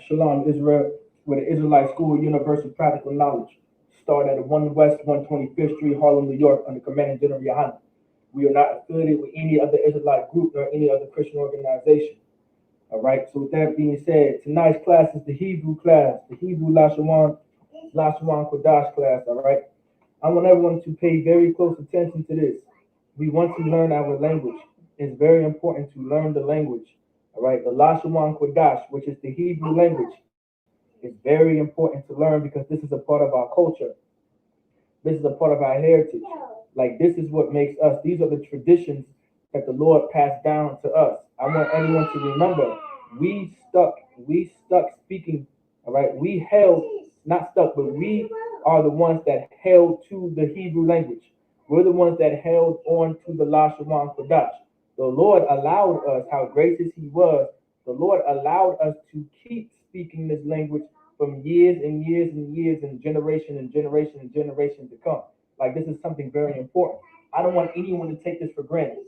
Shalom, Israel, with the Israelite School of Universal Practical Knowledge. Start at 1 West 125th Street, Harlem, New York, under Commanding General Yohanan. We are not affiliated with any other Israelite group nor any other Christian organization. All right, so with that being said, tonight's class is the Hebrew class, the Hebrew Lashawan Qadash class, all right? I want everyone to pay very close attention to this. We want to learn our language. It's very important to learn the language. All right, the Lashawan Qadash, which is the Hebrew language, is very important to learn because this is a part of our culture. This is a part of our heritage. Like, this is what makes us. These are the traditions that the Lord passed down to us. I want everyone to remember, we stuck speaking, all right? We held, not stuck, but we are the ones that held to the Hebrew language. We're the ones that held on to the Lashawan Qadash. The Lord allowed us, how gracious he was, the Lord allowed us to keep speaking this language from years and years and years and generation and generation and generation to come. Like, this is something very important. I don't want anyone to take this for granted.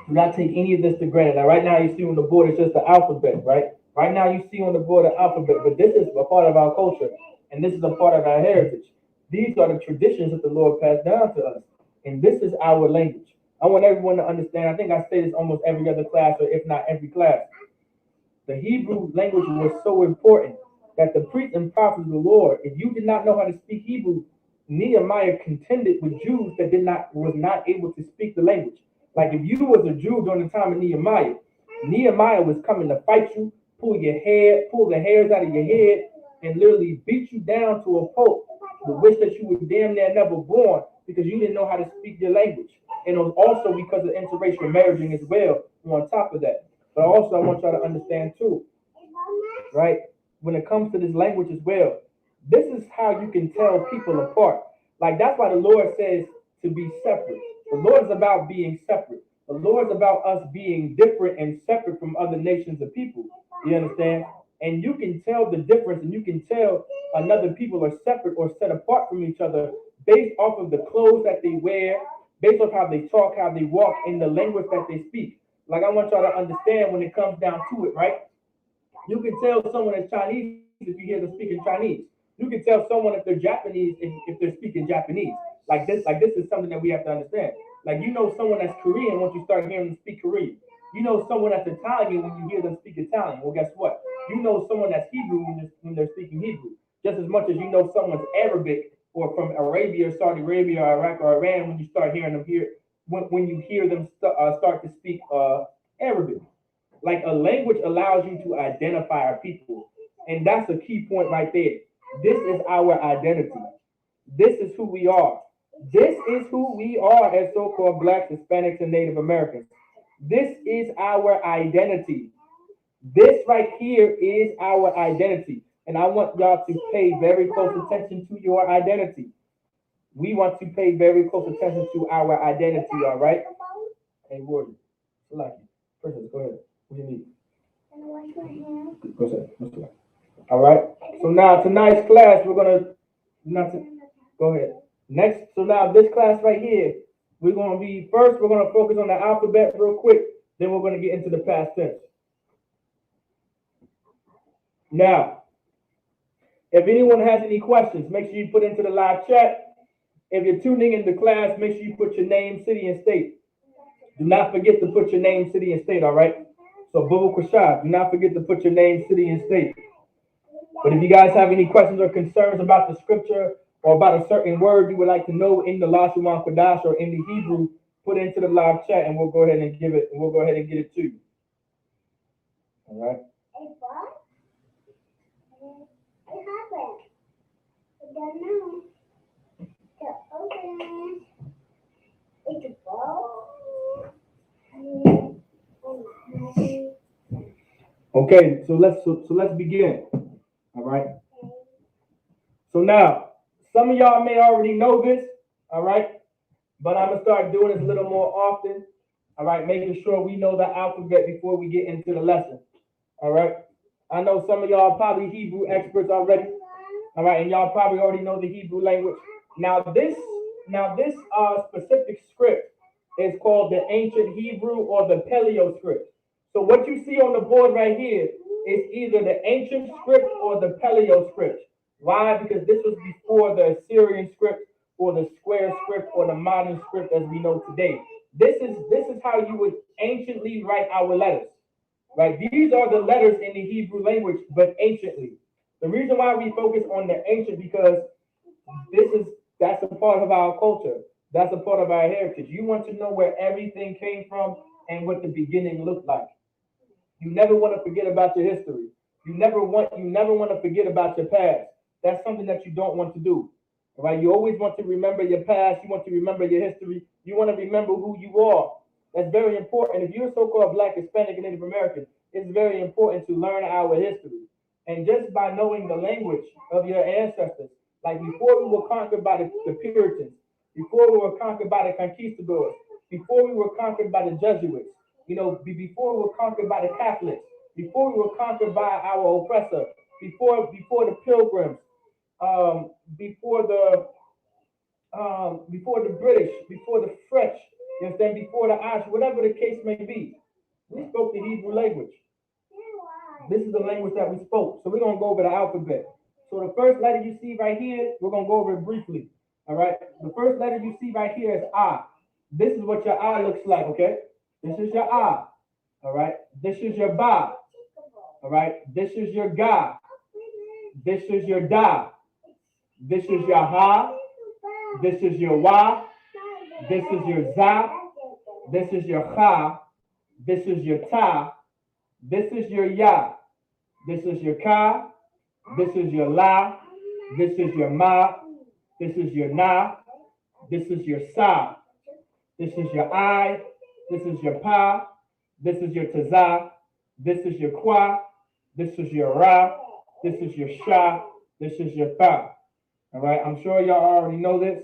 Do not take any of this for granted. Now, right now you see on the board, it's just the alphabet, right? Right now you see on the board the alphabet, but this is a part of our culture, and this is a part of our heritage. These are the traditions that the Lord passed down to us, and this is our language. I want everyone to understand. I think I say this almost every other class, or if not every class. The Hebrew language was so important that the priests and prophets of the Lord, if you did not know how to speak Hebrew, Nehemiah contended with Jews that was not able to speak the language. Like, if you was a Jew during the time of Nehemiah, Nehemiah was coming to fight you, pull the hairs out of your head, and literally beat you down to a pulp. The wish that you were damn near never born because you didn't know how to speak your language. And it was also because of interracial marrying as well, on top of that. But also, I want y'all to understand too, right? When it comes to this language as well, this is how you can tell people apart. Like, that's why the Lord says to be separate. The Lord is about being separate. The Lord is about us being different and separate from other nations of people. You understand? And you can tell the difference, and you can tell another people are separate or set apart from each other based off of the clothes that they wear, based off how they talk, how they walk, in the language that they speak. Like, I want y'all to understand when it comes down to it, right? You can tell someone is Chinese if you hear them speaking Chinese. You can tell someone if they're Japanese if they're speaking Japanese. Like this is something that we have to understand. Like, you know someone that's Korean once you start hearing them speak Korean. You know someone that's Italian when you hear them speak Italian. Well, guess what? You know someone that's Hebrew when they're speaking Hebrew. Just as much as you know someone's Arabic or from Arabia, Saudi Arabia, or Iraq, or Iran when you start hearing them here, when you hear them start to speak Arabic. Like, a language allows you to identify our people. And that's a key point right there. This is our identity. This is who we are. This is who we are as so-called Blacks, Hispanics, and Native Americans. This is our identity. This right here is our identity. And I want y'all to pay very close attention to your identity. We want to pay very close attention to our identity, all right? Hey, Warden. Princess, go ahead. What do you need? Go ahead. All right. So now tonight's class, we're gonna go ahead. Next, so now this class right here, we're gonna focus on the alphabet real quick. Then we're gonna get into the past tense. Now, if anyone has any questions, make sure you put into the live chat. If you're tuning into class, make sure you put your name, city, and state. Do not forget to put your name, city, and state. All right. So, Bubba Kwashad, do not forget to put your name, city, and state. But if you guys have any questions or concerns about the scripture or about a certain word you would like to know in the Lashawan Qadash or in the Hebrew, put it into the live chat and we'll go ahead and get it to you. All right. Okay, so let's begin. All right. So now, some of y'all may already know this, all right, but I'm gonna start doing this a little more often. All right, making sure we know the alphabet before we get into the lesson. All right. I know some of y'all are probably Hebrew experts already. All right, and y'all probably already know the Hebrew language. Now this specific script is called the ancient Hebrew or the Paleo script. So what you see on the board right here It's either the ancient script or the paleo script. Why? Because this was before the Assyrian script or the square script or the modern script as we know today. This is how you would anciently write our letters. Right? These are the letters in the Hebrew language, but anciently. The reason why we focus on the ancient because that's a part of our culture. That's a part of our heritage. You want to know where everything came from and what the beginning looked like. You never want to forget about your history. You never want to forget about your past. That's something that you don't want to do. Right? You always want to remember your past. You want to remember your history. You want to remember who you are. That's very important. If you're so-called Black, Hispanic, and Native American, it's very important to learn our history. And just by knowing the language of your ancestors, like before we were conquered by the Puritans, before we were conquered by the conquistadors, before we were conquered by the Jesuits, before we were conquered by the Catholics, before we were conquered by our oppressor, before the Pilgrims, before the British, before the French, you understand, before the Irish, whatever the case may be, we spoke the Hebrew language. This is the language that we spoke. So we're gonna go over the alphabet. So the first letter you see right here, we're gonna go over it briefly. All right. The first letter you see right here is I. This is what your I looks like. Okay. This is your I. All right. This is your Ba. All right. This is your Ga. This is your Da. This is your Ha. This is your Wa. This is your Za. This is your Cha. This is your Ta. This is your Ya. This is your Ka. This is your La. This is your Ma. This is your Na. This is your Sa. This is your I. This is your Pa. This is your Taza. This is your Kwa. This is your Ra. This is your Sha. This is your Fa. All right. I'm sure y'all already know this,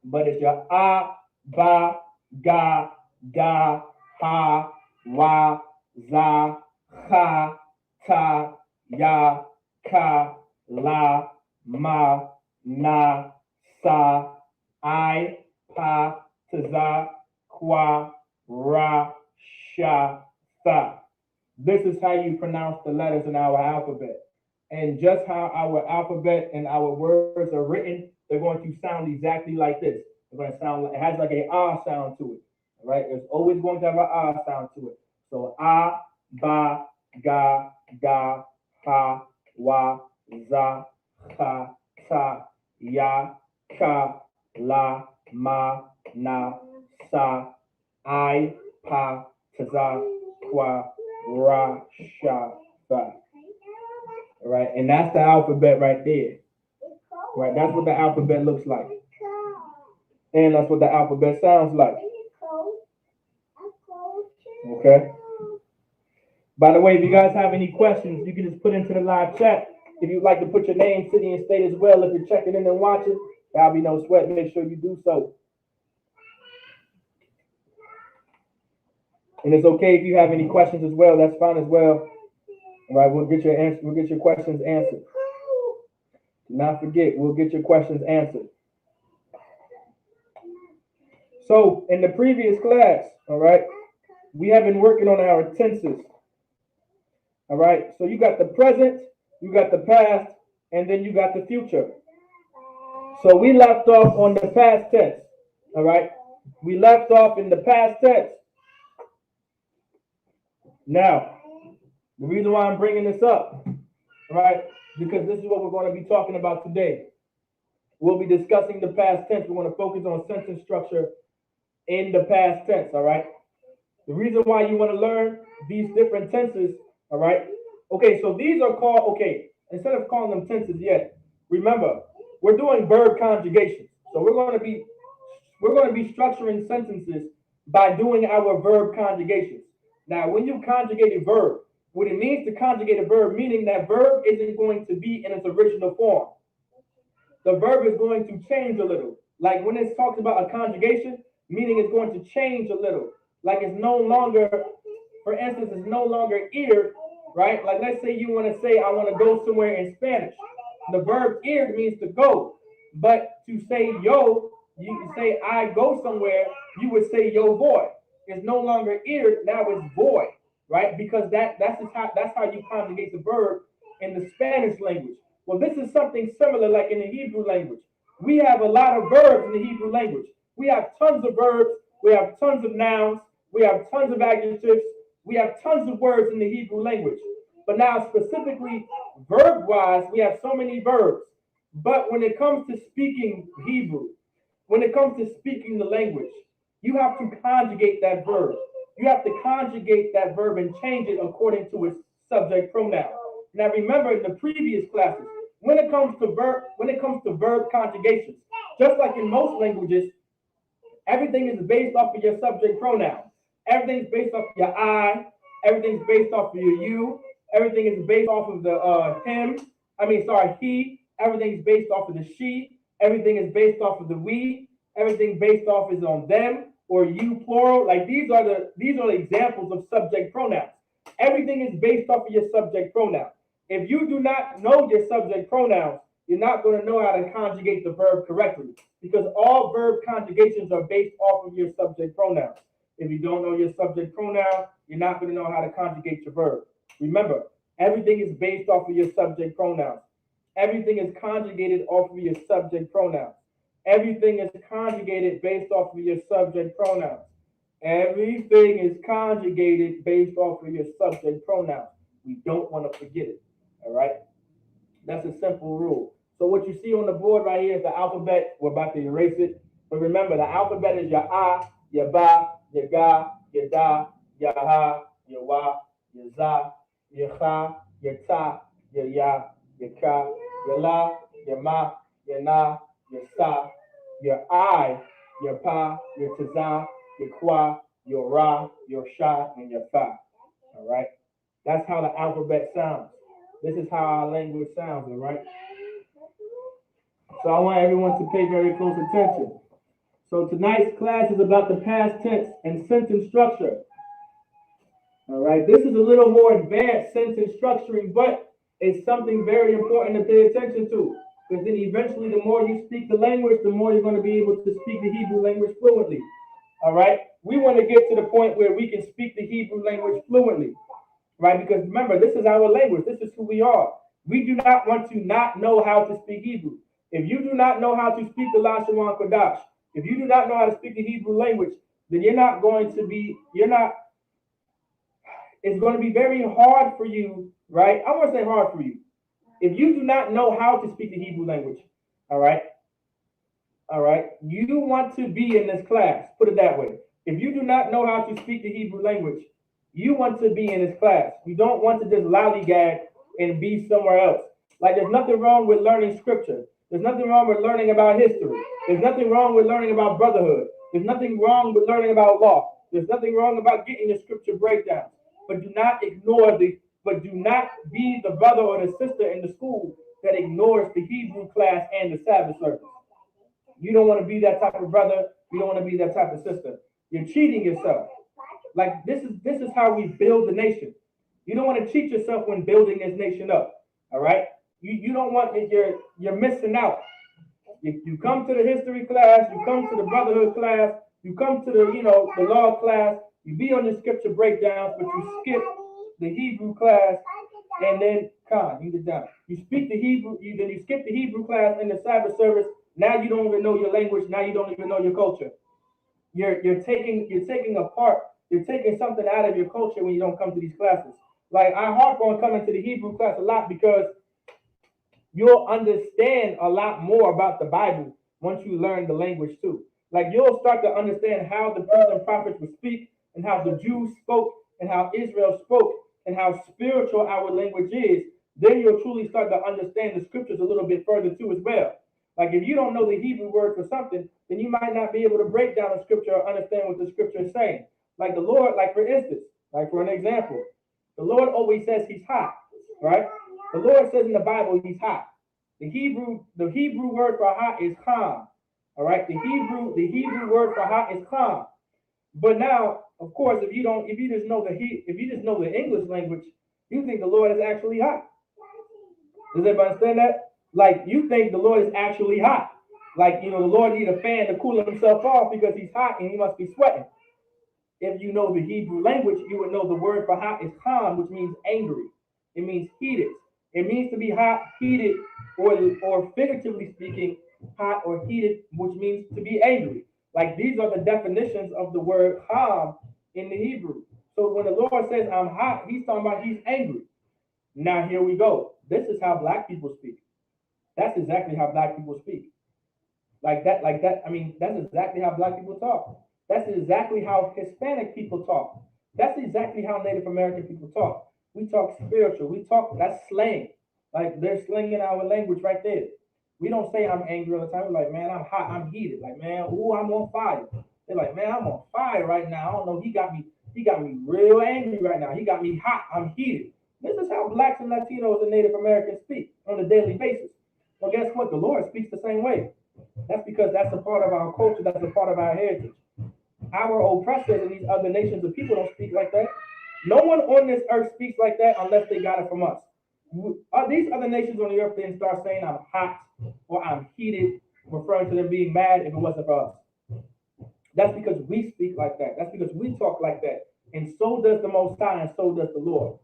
but it's your A, Ba, Ga, Da, Ha, Wa, Za, Cha, Ta, Ya, Ka, La, Ma, Na, Sa, I, Pa, Taza, Kwa, Ra, Sha, Fa. This is how you pronounce the letters in our alphabet. And just how our alphabet and our words are written, they're going to sound exactly like this. They're going to sound like, it has like a ah sound to it. All right? It's always going to have an ah sound to it. So ah, ba, ga, da, ha, wa, za, cha, ta, ya, ka, la, ma, na, sa, I, pa, taza, kwa, ra, sha, fa. All right, and that's the alphabet right there. Right, that's what the alphabet looks like. And that's what the alphabet sounds like. Okay. By the way, if you guys have any questions, you can just put into the live chat. If you'd like to put your name, city, and state as well, if you're checking in and watching, that'll be no sweat. Make sure you do so. And it's okay if you have any questions as well. That's fine as well. All right, we'll get your answer. We'll get your questions answered. Do not forget, we'll get your questions answered. So in the previous class, all right, we have been working on our tenses. All right, so you got the present, you got the past, and then you got the future. So we left off on the past tense. All right, we left off in the past tense. Now, the reason why I'm bringing this up, right, because this is what we're going to be talking about today. We'll be discussing the past tense. We're going to focus on sentence structure in the past tense, all right? The reason why you want to learn these different tenses, all right? Okay, so these are called, instead of calling them tenses yet, remember, we're doing verb conjugation. So we're going to be structuring sentences by doing our verb conjugations. Now, when you conjugate a verb, what it means to conjugate a verb, meaning that verb isn't going to be in its original form. The verb is going to change a little. Like when it talks about a conjugation, meaning it's going to change a little. Like it's no longer, for instance, it's no longer ir, right? Like let's say you want to say, I want to go somewhere in Spanish. The verb ir means to go. But to say yo, you say I go somewhere, you would say yo voy. It's no longer ir, now it's voy. right? Because that's how you conjugate the verb in the Spanish language. Well, this is something similar like in the Hebrew language. We have a lot of verbs in the Hebrew language. We have tons of verbs, we have tons of nouns, we have tons of adjectives, we have tons of words in the Hebrew language. But now specifically verb-wise, we have so many verbs. But when it comes to speaking Hebrew, when it comes to speaking the language, you have to conjugate that verb. You have to conjugate that verb and change it according to its subject pronoun. Now remember in the previous classes, when it comes to verb conjugations, just like in most languages, everything is based off of your subject pronoun. Everything's based off of your I. Everything's based off of your you. Everything is based off of the he. Everything's based off of the she. Everything is based off of the we. Everything based off is on them or you plural. Like these are the examples of subject pronouns. Everything is based off of your subject pronoun. If you do not know your subject pronouns, you're not going to know how to conjugate the verb correctly because all verb conjugations are based off of your subject pronouns. If you don't know your subject pronoun, you're not going to know how to conjugate your verb. Remember, everything is based off of your subject pronouns. Everything is conjugated off of your subject pronouns. Everything is conjugated based off of your subject pronouns. Everything is conjugated based off of your subject pronouns. We don't want to forget it. All right? That's a simple rule. So what you see on the board right here is the alphabet. We're about to erase it. But remember, the alphabet is your A, your Ba, your Ga, your Da, your Ha, your Wa, your Za, your Cha, your Ta, your Ya, your Ka, your La, your Ma, your Na, your Sa, your I, your Pa, your Tazan, your Kwa, your Ra, your Sha, and your Fa. All right? That's how the alphabet sounds. This is how our language sounds, all right? So I want everyone to pay very close attention. So tonight's class is about the past tense and sentence structure. All right, this is a little more advanced sentence structuring, but it's something very important to pay attention to. Because then eventually the more you speak the language, the more you're going to be able to speak the Hebrew language fluently. All right, we want to get to the point where we can speak the Hebrew language fluently. Right? Because remember, this is our language. This is who we are. We do not want to not know how to speak Hebrew. If you do not know how to speak the Lashawan Qadash, if you do not know how to speak the Hebrew language, then it's going to be very hard for you, right? I want to say hard for you. If you do not know how to speak the Hebrew language, all right, you want to be in this class, put it that way. If you do not know how to speak the Hebrew language, you want to be in this class. You don't want to just lollygag and be somewhere else. Like there's nothing wrong with learning scripture. There's nothing wrong with learning about history. There's nothing wrong with learning about brotherhood. There's nothing wrong with learning about law. There's nothing wrong about getting the scripture breakdowns. But do not be the brother or the sister in the school that ignores the Hebrew class and the Sabbath service. You don't want to be that type of brother. You don't want to be that type of sister. You're cheating yourself. Like this is how we build the nation. You don't want to cheat yourself when building this nation up. All right. You don't want you're missing out. You come to the history class, you come to the brotherhood class, you come to the law class, you be on the scripture breakdowns, but you skip the Hebrew class, and then you get down. You speak the Hebrew, then you skip the Hebrew class in the Sabbath service. Now you don't even know your language. Now you don't even know your culture. You're taking apart. You're taking something out of your culture when you don't come to these classes. Like I harp on coming to the Hebrew class a lot because you'll understand a lot more about the Bible once you learn the language too. Like you'll start to understand how the priests and prophets would speak and how the Jews spoke and how Israel spoke and how spiritual our language is. Then you'll truly start to understand the scriptures a little bit further too as well. Like if you don't know the Hebrew word for something, then you might not be able to break down the scripture or understand what the scripture is saying. Like the Lord, like for instance, like for an example, the Lord always says he's hot, right? The Lord says in the Bible he's hot. The Hebrew word for hot is cham. All right, the Hebrew word for hot is cham. But now, of course, if you just know the English language, you think the Lord is actually hot. Does everybody understand that? Like you think the Lord is actually hot. Like the Lord needs a fan to cool himself off because he's hot and he must be sweating. if you know the Hebrew language, you would know the word for hot is ham, which means angry. It means heated. It means to be hot, heated, or figuratively speaking, hot or heated, which means to be angry. Like these are the definitions of the word ham in the Hebrew. So when the Lord says I'm hot, he's talking about he's angry. Now here we go. This is how black people speak. That's exactly how black people speak. Like that. I mean, that's exactly how black people talk. That's exactly how Hispanic people talk. That's exactly how Native American people talk. We talk spiritual. We talk, that's slang. Like they're slinging our language right there. We don't say I'm angry all the time. We're like, man, I'm hot, I'm heated. Like, man, ooh, I'm on fire. They're like, man, I'm on fire right now. I don't know. He got me real angry right now. He got me hot. I'm heated. This is how blacks and Latinos and Native Americans speak on a daily basis. Well, guess what? The Lord speaks the same way. That's because that's a part of our culture. That's a part of our heritage. Our oppressors in these other nations of people don't speak like that. No one on this earth speaks like that unless they got it from us. These other nations on the earth didn't start saying I'm hot or I'm heated, referring to them being mad if it wasn't for us. That's because we speak like that. That's because we talk like that. And so does the Most High, and so does the Lord.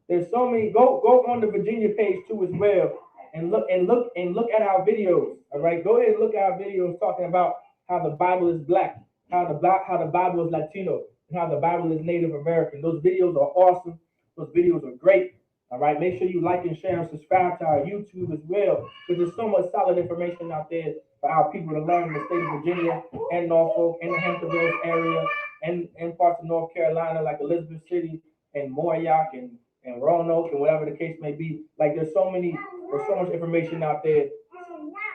There's so many. Go on the Virginia page too as well, and look at our videos. All right, go ahead and look at our videos talking about how the Bible is black, how the Bible is Latino, and how the Bible is Native American. Those videos are awesome. Those videos are great. All right, make sure you like and share and subscribe to our YouTube as well, because there's so much solid information out there for our people to learn in the state of Virginia and Norfolk and the Hampton area and parts of North Carolina like Elizabeth City and Mooryock and Roanoke and whatever the case may be. Like there's so much information out there.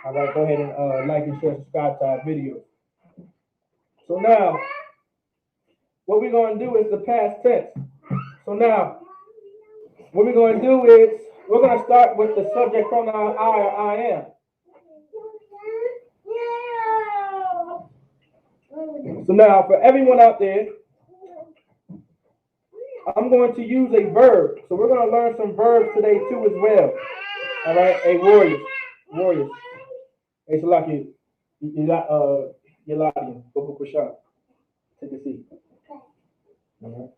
All right, go ahead and like and share, subscribe to our videos. So now, what we're going to do is the past tense. So now, what we're going to do is we're going to start with the subject pronoun I or I am. So now, for everyone out there, I'm going to use a verb. So we're going to learn some verbs today too as well. All right, hey warriors. Hey Salaki, you got Yeladi, go Kushan. Take a seat. All right.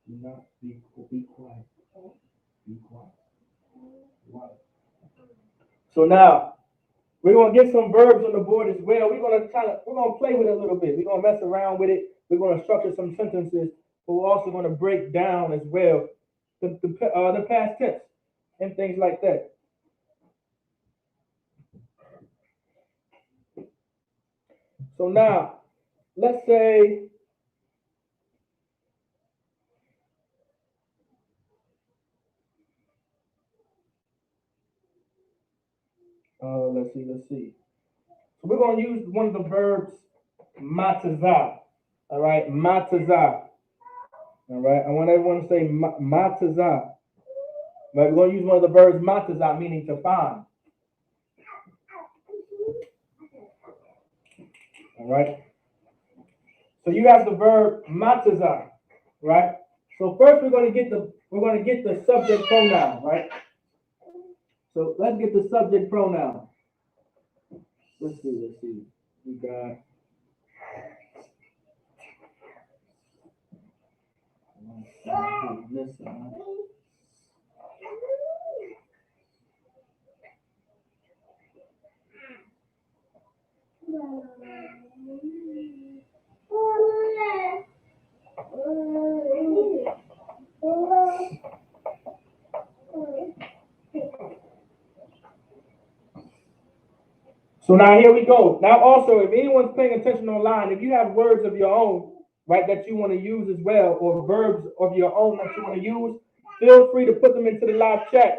Do not be quiet. Be quiet. So now we're gonna get some verbs on the board as well. We're gonna play with it a little bit. We're gonna mess around with it. We're gonna structure some sentences, but we're also gonna break down as well the past tense and things like that. So now, let's say let's see. So we're going to use one of the verbs, matazah. All right, matazah. All right, I want everyone to say matazah. Right, we're going to use one of the verbs, matazah, meaning to find. All right. So you have the verb matazah, right? So first we're going to get the subject pronoun, right? So let's get the subject pronoun. Let's see. We got this side. So now here we go. Now also, if anyone's paying attention online, if you have words of your own, right, that you want to use as well, or verbs of your own that you want to use, feel free to put them into the live chat,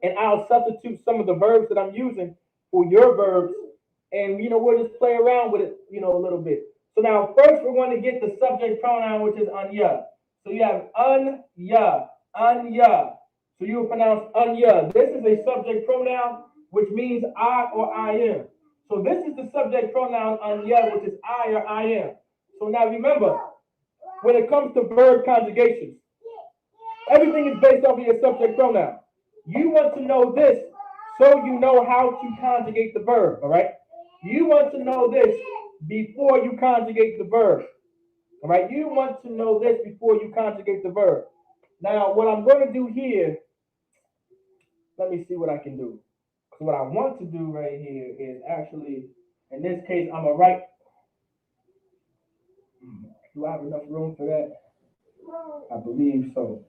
and I'll substitute some of the verbs that I'm using for your verbs, and we'll just play around with it, a little bit. So now first we're going to get the subject pronoun, which is anya. So you have anya. So you will pronounce anya. This is a subject pronoun, which means I or I am. So this is the subject pronoun anya, which is I or I am. So now remember, when it comes to verb conjugations, everything is based off of your subject pronoun. You want to know this so you know how to conjugate the verb, all right? You want to know this before you conjugate the verb. All right, you want to know this before you conjugate the verb. Now, what I'm going to do here, let me see what I can do. So what I want to do right here is actually, in this case, I'm going to write. Do I have enough room for that? I believe so.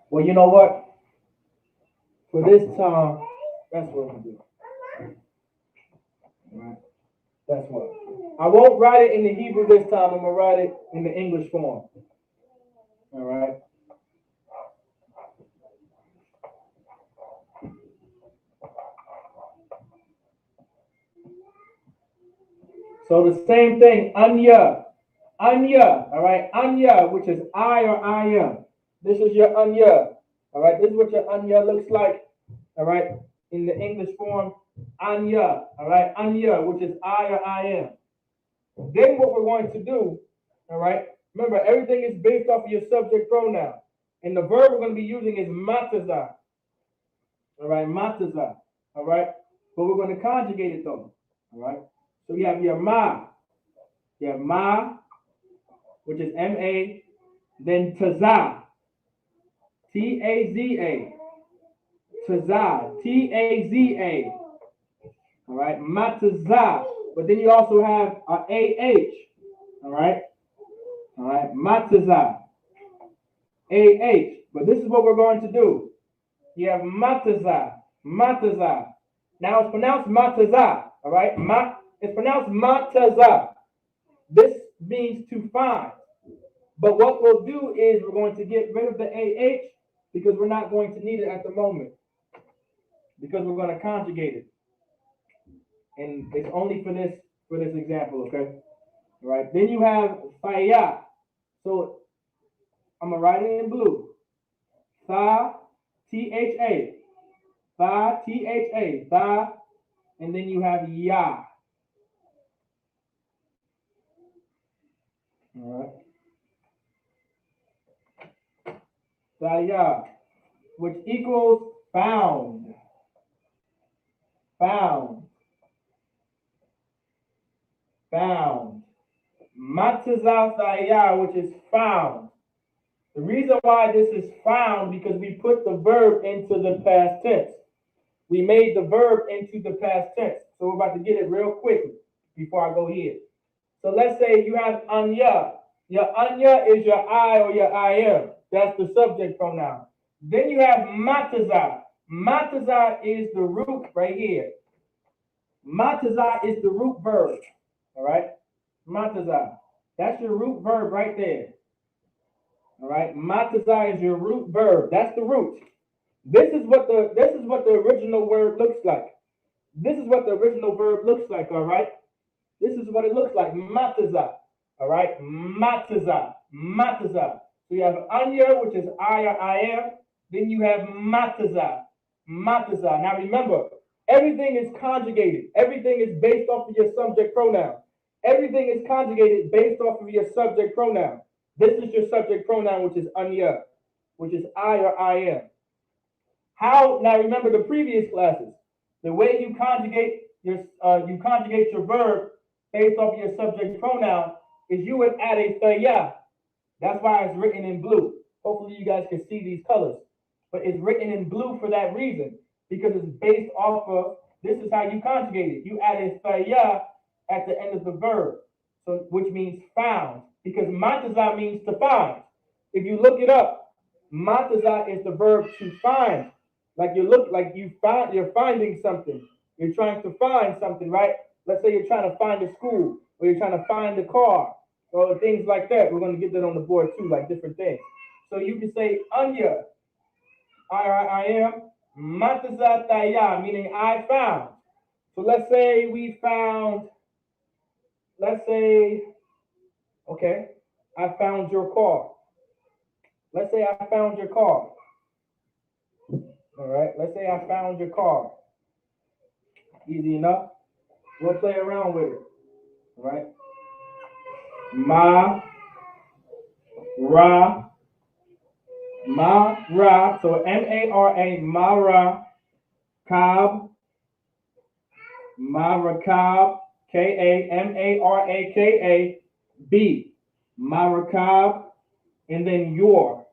Well, you know what? For this time, that's what I'm going to do. All right. That's what. I won't write it in the Hebrew this time. I'm going to write it in the English form. All right. So the same thing, anya, all right, anya, which is I or I am. This is your anya, all right. This is what your anya looks like, all right, in the English form, anya, all right, anya, which is I or I am. Then what we're going to do, all right, remember everything is based off of your subject pronoun, and the verb we're going to be using is mataza, all right, mataza, all right, but we're going to conjugate it though, all right. So you have your ma. You have ma, which is M-A, then taza, T-A-Z-A, taza, T-A-Z-A, all right, mataza, but then you also have A-H, all right, mataza, A-H, but this is what we're going to do. You have mataza, mataza. Now it's pronounced mataza, all right, it's pronounced mataza. This means to find. But what we'll do is we're going to get rid of the AH because we're not going to need it at the moment. Because we're going to conjugate it. And it's only for this example, okay? All right. Then you have Thaya. So I'm gonna write it in blue. Tha, T-H-A. Tha, T-H-A. Tha. And then you have Ya. All right. Thaya, which equals found. Found. Mataza thaya, which is found. The reason why this is found because we put the verb into the past tense. We made the verb into the past tense. So we're about to get it real quickly before I go here. So let's say you have anya. Your anya is your I or your I am. That's the subject pronoun. Then you have mataza. Mataza is the root right here. Mataza is the root verb. All right? Mataza. That's your root verb right there. All right? Mataza is your root verb. That's the root. This is what the original word looks like. This is what the original verb looks like, all right? This is what it looks like. Mataza. All right? Mataza. Mataza. So you have anya, which is I or I am. Then you have mataza. Mataza. Now remember, everything is conjugated. Everything is based off of your subject pronoun. Everything is conjugated based off of your subject pronoun. This is your subject pronoun, which is anya, which is I or I am. How, now remember the previous classes, the way you conjugate your verb based off your subject pronoun is you would add a thaya. That's why it's written in blue. Hopefully you guys can see these colors. But it's written in blue for that reason, because it's based off of, this is how you conjugate it. You add a thaya at the end of the verb, so which means found, because mataza means to find. If you look it up, mataza is the verb to find. You're finding something. You're trying to find something, right? Let's say you're trying to find a school, or you're trying to find a car, or things like that. We're going to get that on the board too, like different things. So you can say anya, I am, mataza taya, meaning I found. So let's say we found, okay, I found your car. Let's say I found your car. All right, let's say I found your car. Easy enough. We'll play around with it. All right. Ma, ra. So M-A-R-A, ma, ra, kab, Marakab, K-A-M-A-R-A-K-A-B. Marakab, and then your.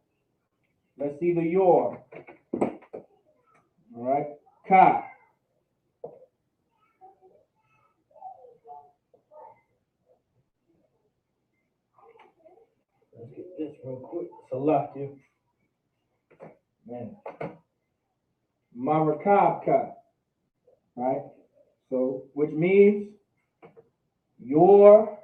Let's see the your. All right. Ka. Let's get this real quick. Select you. Man. Marakabka. Right? So, which means your,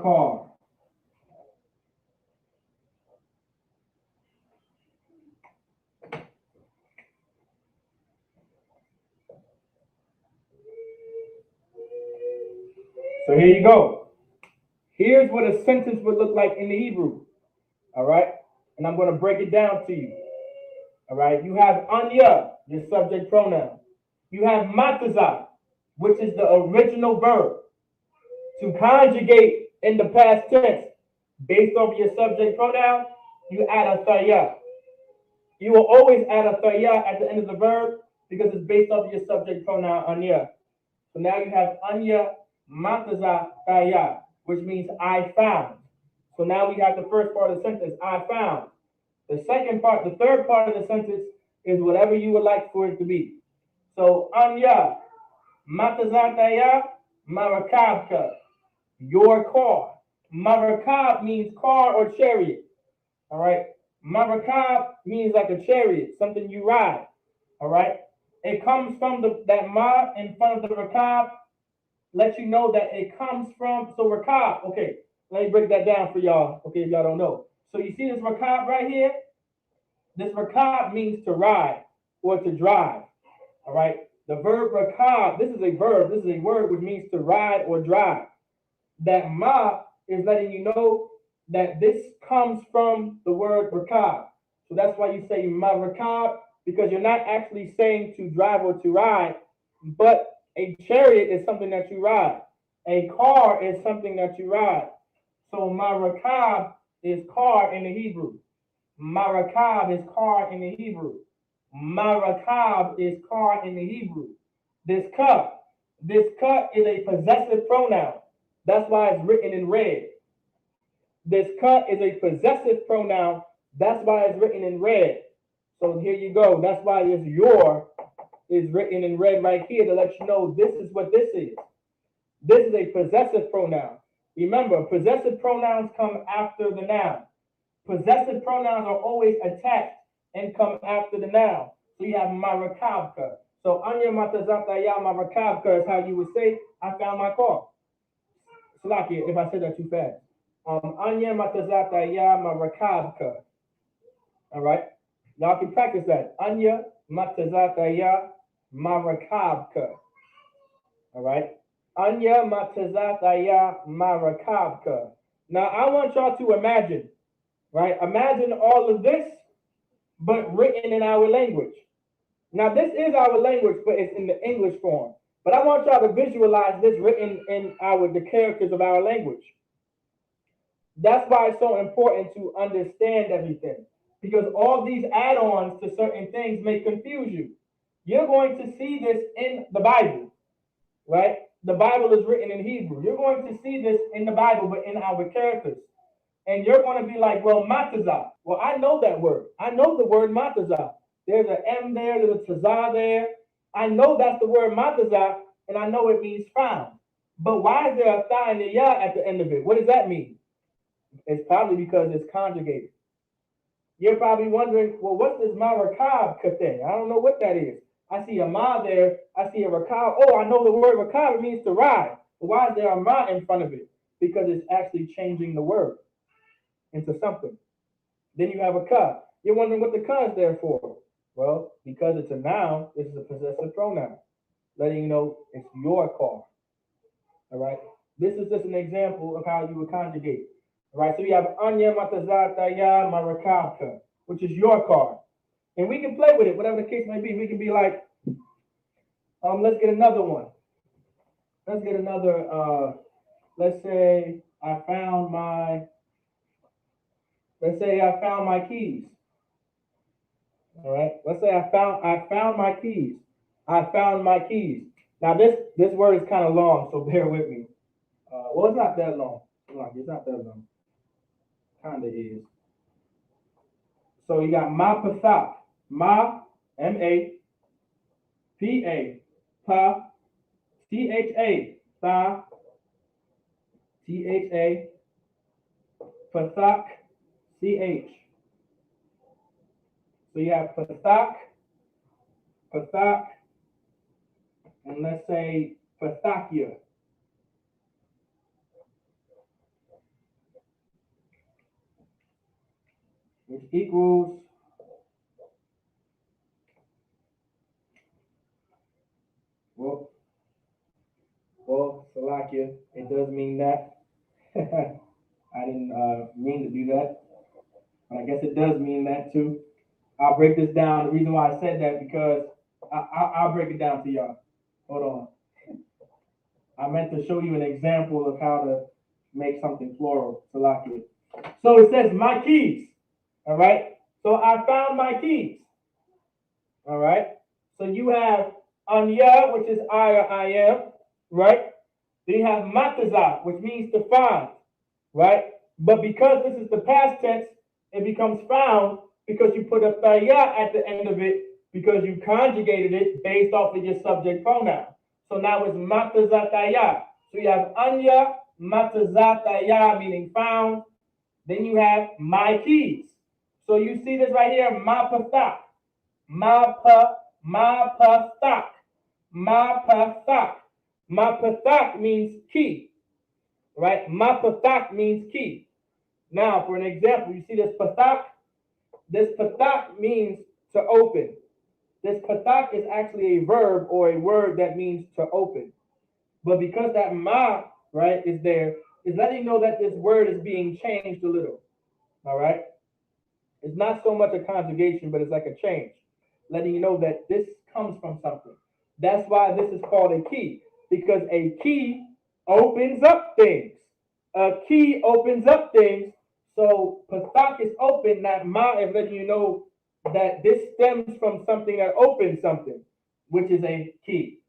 car. So here you go. Here's what a sentence would look like in the Hebrew. All right? And I'm going to break it down to you. All right? You have anya, your subject pronoun. You have matazah, which is the original verb. To conjugate in the past tense, based off your subject pronoun, you add a thaya. You will always add a thaya at the end of the verb because it's based off your subject pronoun anya. So now you have anya mataza thaya, which means I found. So now we have the first part of the sentence, I found. The third part of the sentence is whatever you would like for it to be. So anya mataza thaya marakabka, your car. Marakab means car or chariot. All right. Marakab means like a chariot, something you ride. All right. It comes from that ma in front of the rakab, let you know that it comes from, so rakab. Okay, let me break that down for y'all. Okay, if y'all don't know. So you see this rakab right here? This rakab means to ride or to drive. All right. The verb rakab, this is a verb, this is a word which means to ride or drive. That ma is letting you know that this comes from the word rakab. So that's why you say ma rakab, because you're not actually saying to drive or to ride, but a chariot is something that you ride. A car is something that you ride. So ma rakab is car in the Hebrew. Ma rakab is car in the Hebrew. Ma rakab is car in the Hebrew. This ka is a possessive pronoun. That's why it's written in red. This cut is a possessive pronoun. That's why it's written in red. So here you go. That's why this your is written in red right here to let you know this is what this is. This is a possessive pronoun. Remember, possessive pronouns come after the noun. Possessive pronouns are always attached and come after the noun. So you have marakabka. So anya matazataya marakabka is how you would say, I found my car. Slaki, if I said that too fast. Anya matazataya marakabka. All right. Y'all can practice that. Anya matazataya marakabka. All right. Anya matazataya marakabka. Now I want y'all to imagine, right? Imagine all of this, but written in our language. Now this is our language, but it's in the English form. But I want y'all to visualize this written in the characters of our language. That's why it's so important to understand everything, because all these add-ons to certain things may confuse you. You're going to see this in the Bible, right? The Bible is written in Hebrew. You're going to see this in the Bible, but in our characters. And you're going to be like, well, matazah. Well, I know that word. I know the word matazah. There's an M there, there's a tazah there. I know that's the word matazah, and I know it means found. But why is there a tha and a ya at the end of it? What does that mean? It's probably because it's conjugated. You're probably wondering, well, what's this marakab thing? I don't know what that is. I see a ma there. I see a rakab. Oh, I know the word rakab. It means to ride. But why is there a ma in front of it? Because it's actually changing the word into something. Then you have a ka. You're wondering what the ka is there for. Well, because it's a noun, this is a possessive pronoun, letting you know it's your car. All right. This is just an example of how you would conjugate. All right. So you have anya matazataya marakabka, which is your car. And we can play with it, whatever the case may be. We can be like, let's get another one. Let's get another, let's say I found my keys. All right. Let's say I found my keys. I found my keys. Now this word is kind of long, so bear with me. Well, it's not that long. It's not that long. Kinda is. So you got ma pathak. Ma, M-A-P-A. Pa, T-H-A. Tha, T-H-A. Pathak, C-H. So you have pathak, pathak, and let's say pathakia, which equals, well, Salakia, it does mean that. I didn't mean to do that, but I guess it does mean that too. I'll break this down. The reason why I said that because I'll break it down to y'all. Hold on. I meant to show you an example of how to make something plural. Salakia. So it says my keys. All right. So I found my keys. All right. So you have anya, which is I or I am, right? Then you have matazah, which means to find, right? But because this is the past tense, it becomes found because you put a taya at the end of it because you conjugated it based off of your subject pronoun. So now it's matazataya. So you have anya, matazataya, meaning found. Then you have my keys. So you see this right here, ma pathak, ma pa, ma pathak, ma pathak. Ma pathak means key, right? Ma pathak means key. Now, for an example, you see this pathak? This pathak means to open. This pathak is actually a verb or a word that means to open. But because that ma, right, is there, is letting you know that this word is being changed a little. All right? It's not so much a conjugation, but it's like a change, letting you know that this comes from something. That's why this is called a key, because a key opens up things. A key opens up things. So pathak is open, that ma is letting you know that this stems from something that opens something, which is a key.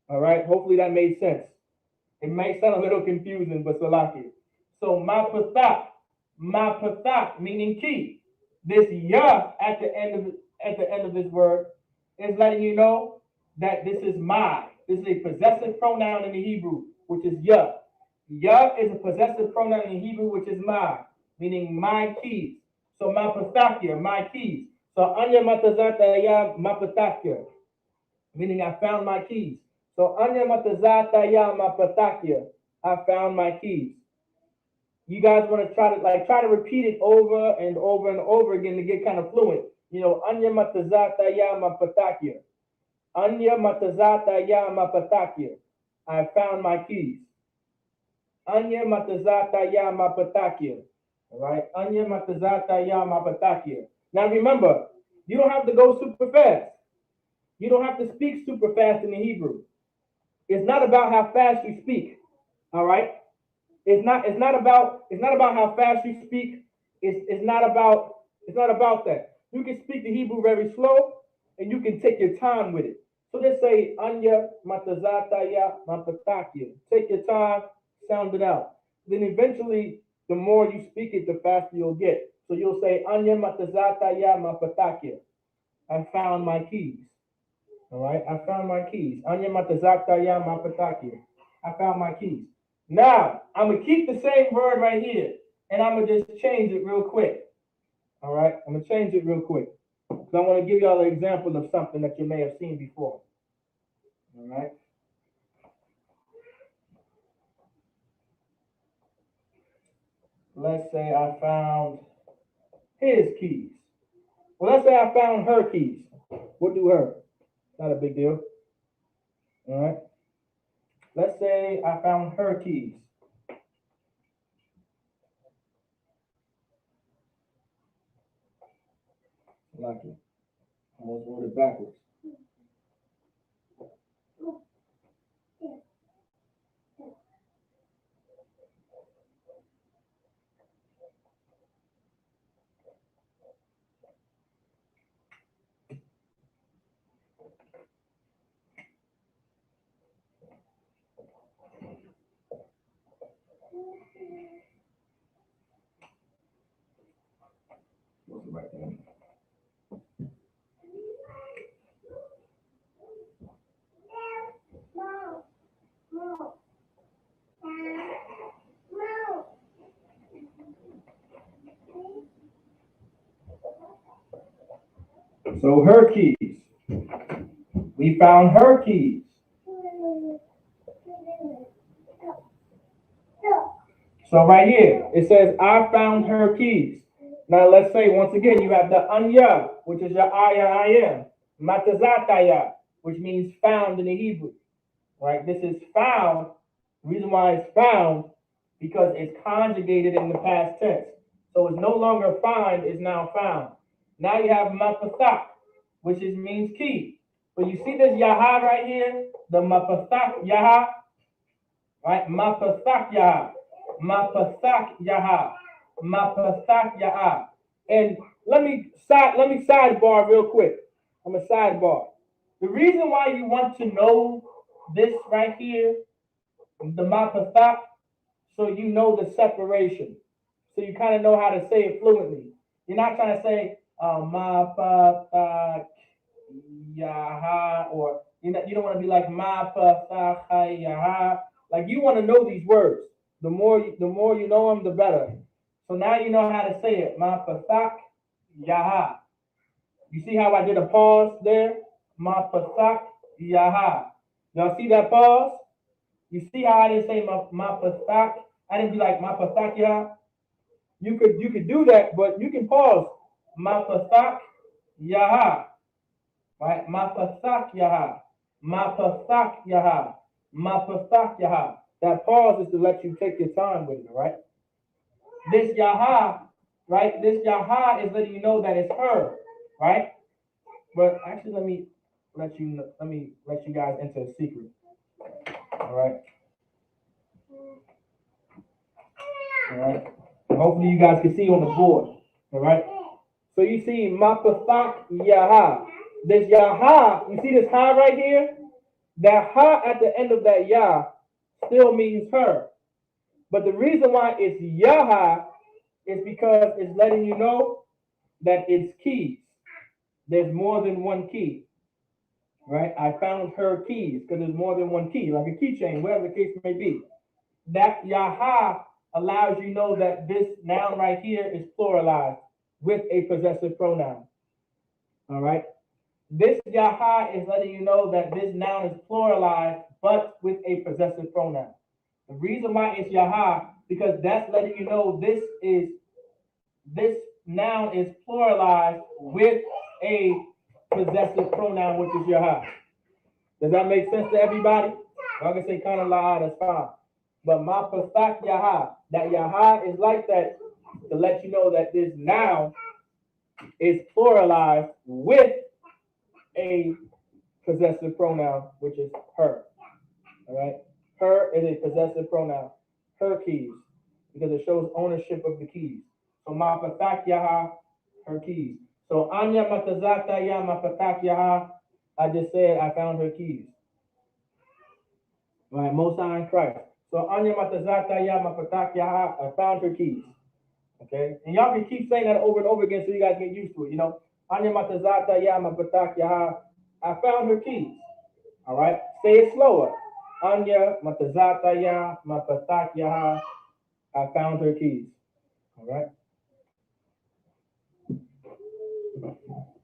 All right. Hopefully that made sense. It may sound a little confusing, but salaki. So ma pathak, meaning key. This ya at the end of this word is letting you know that this is my. This is a possessive pronoun in the Hebrew, which is ya. Ya is a possessive pronoun in Hebrew, which is my, meaning my keys. So ma pathakia, my keys. So anya matazata ya ma pathakia, meaning I found my keys. So anya matazata ya ma pathakia, I found my keys. You guys want to try to repeat it over and over and over again to get kind of fluent. You know, anya matazata ya ma pathakia. Anya matazata ya ma pathakia. I found my keys. Anya matazata ya mapatakia. All right. Anya matazata ya mapatakia. Now remember, you don't have to go super fast. You don't have to speak super fast in the Hebrew. It's not about how fast you speak. All right. It's not about how fast you speak. It's not about that. You can speak the Hebrew very slow and you can take your time with it. So just say anya matazataya mapatakia. Take your time, sound it out. Then eventually, the more you speak it, the faster you'll get. So you'll say anya matazataya mapatakia. I found my keys. All right, I found my keys. Anya matazataya mapatakia. I found my keys. Now, I'm going to keep the same word right here, and I'm going to just change it real quick. All right, I'm going to change it real quick. So I want to give y'all an example of something that you may have seen before. All right. Let's say I found his keys. Well, let's say I found her keys. We'll do her. Not a big deal. All right. Let's say I found her keys. Like it. Almost wrote it backwards. to write that in. So her keys. We found her keys. So right here, it says, I found her keys. Now let's say, once again, you have the anya, which is your I am. Matazataya, which means found in the Hebrew. Right? This is found. The reason why it's found, because it's conjugated in the past tense. So it's no longer find, it's now found. Now you have mapathak, which means key. But you see this yaha right here? The mapathak yaha, right? Mapathak yaha. Mapathak yaha. Mapathak yaha. And let me sidebar real quick. I'm a sidebar. The reason why you want to know this right here, the mapathak, so you know the separation. So you kind of know how to say it fluently. You're not trying to say mapathak yaha, or you don't want to be like mapathak yaha. Like, you want to know these words. The more you know them, the better. So now you know how to say it. Mapathak yaha. You see how I did a pause there? Mapathak yaha. Y'all see that pause? You see how I didn't say mapathak? I didn't be like mapathak yaha. You could do that, but you can pause. Mapathak yaha. Right? Mapathak yaha. Mapathak yaha. Mapathak yaha. That pause is to let you take your time with it, right? This yaha, right? This yaha is letting you know that it's her, right? But actually, let me let you guys into a secret. All right. All right. Hopefully you guys can see on the board. All right. So you see mapathak yaha. This yaha, you see this ha right here? That ha at the end of that ya still means her. But the reason why it's yaha is because it's letting you know that it's keys. There's more than one key. Right? I found her keys because there's more than one key, like a keychain, whatever the case may be. That yaha allows you to know that this noun right here is pluralized with a possessive pronoun. All right? This yaha is letting you know that this noun is pluralized, but with a possessive pronoun. The reason why it's yaha, because that's letting you know this noun is pluralized with a possessive pronoun, which is yaha. Does that make sense to everybody? I can say kind of la, that's fine. But mapathak yaha, that yaha is like that to let you know that this noun is pluralized with a possessive pronoun, which is her. All right? Her is a possessive pronoun. Her keys, because it shows ownership of the keys. So mapathak yaha, her keys. So anya matazata ya mapathak yaha, I just said I found her keys. All right, Most High in Christ. So anya matazata ya mapathak yaha, I found her keys. Okay, and y'all can keep saying that over and over again so you guys get used to it. You know, anya matazata ya mapathak yaha, I found her keys. All right, say it slower. Anya matazata ya mapathak yaha, I found her keys. All right.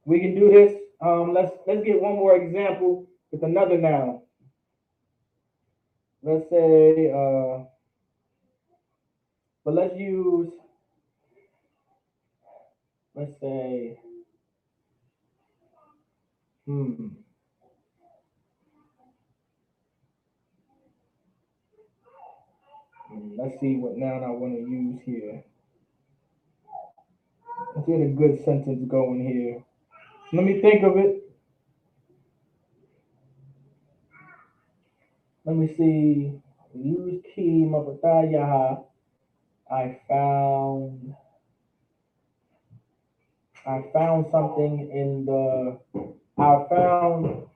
We can do this. Let's get one more example with another noun. Let's say, but let's use. Let's say, Let's see what noun I want to use here. Let's get a good sentence going here. Let me think of it. Let me see. Use key mapatayaha. I found something in the. I found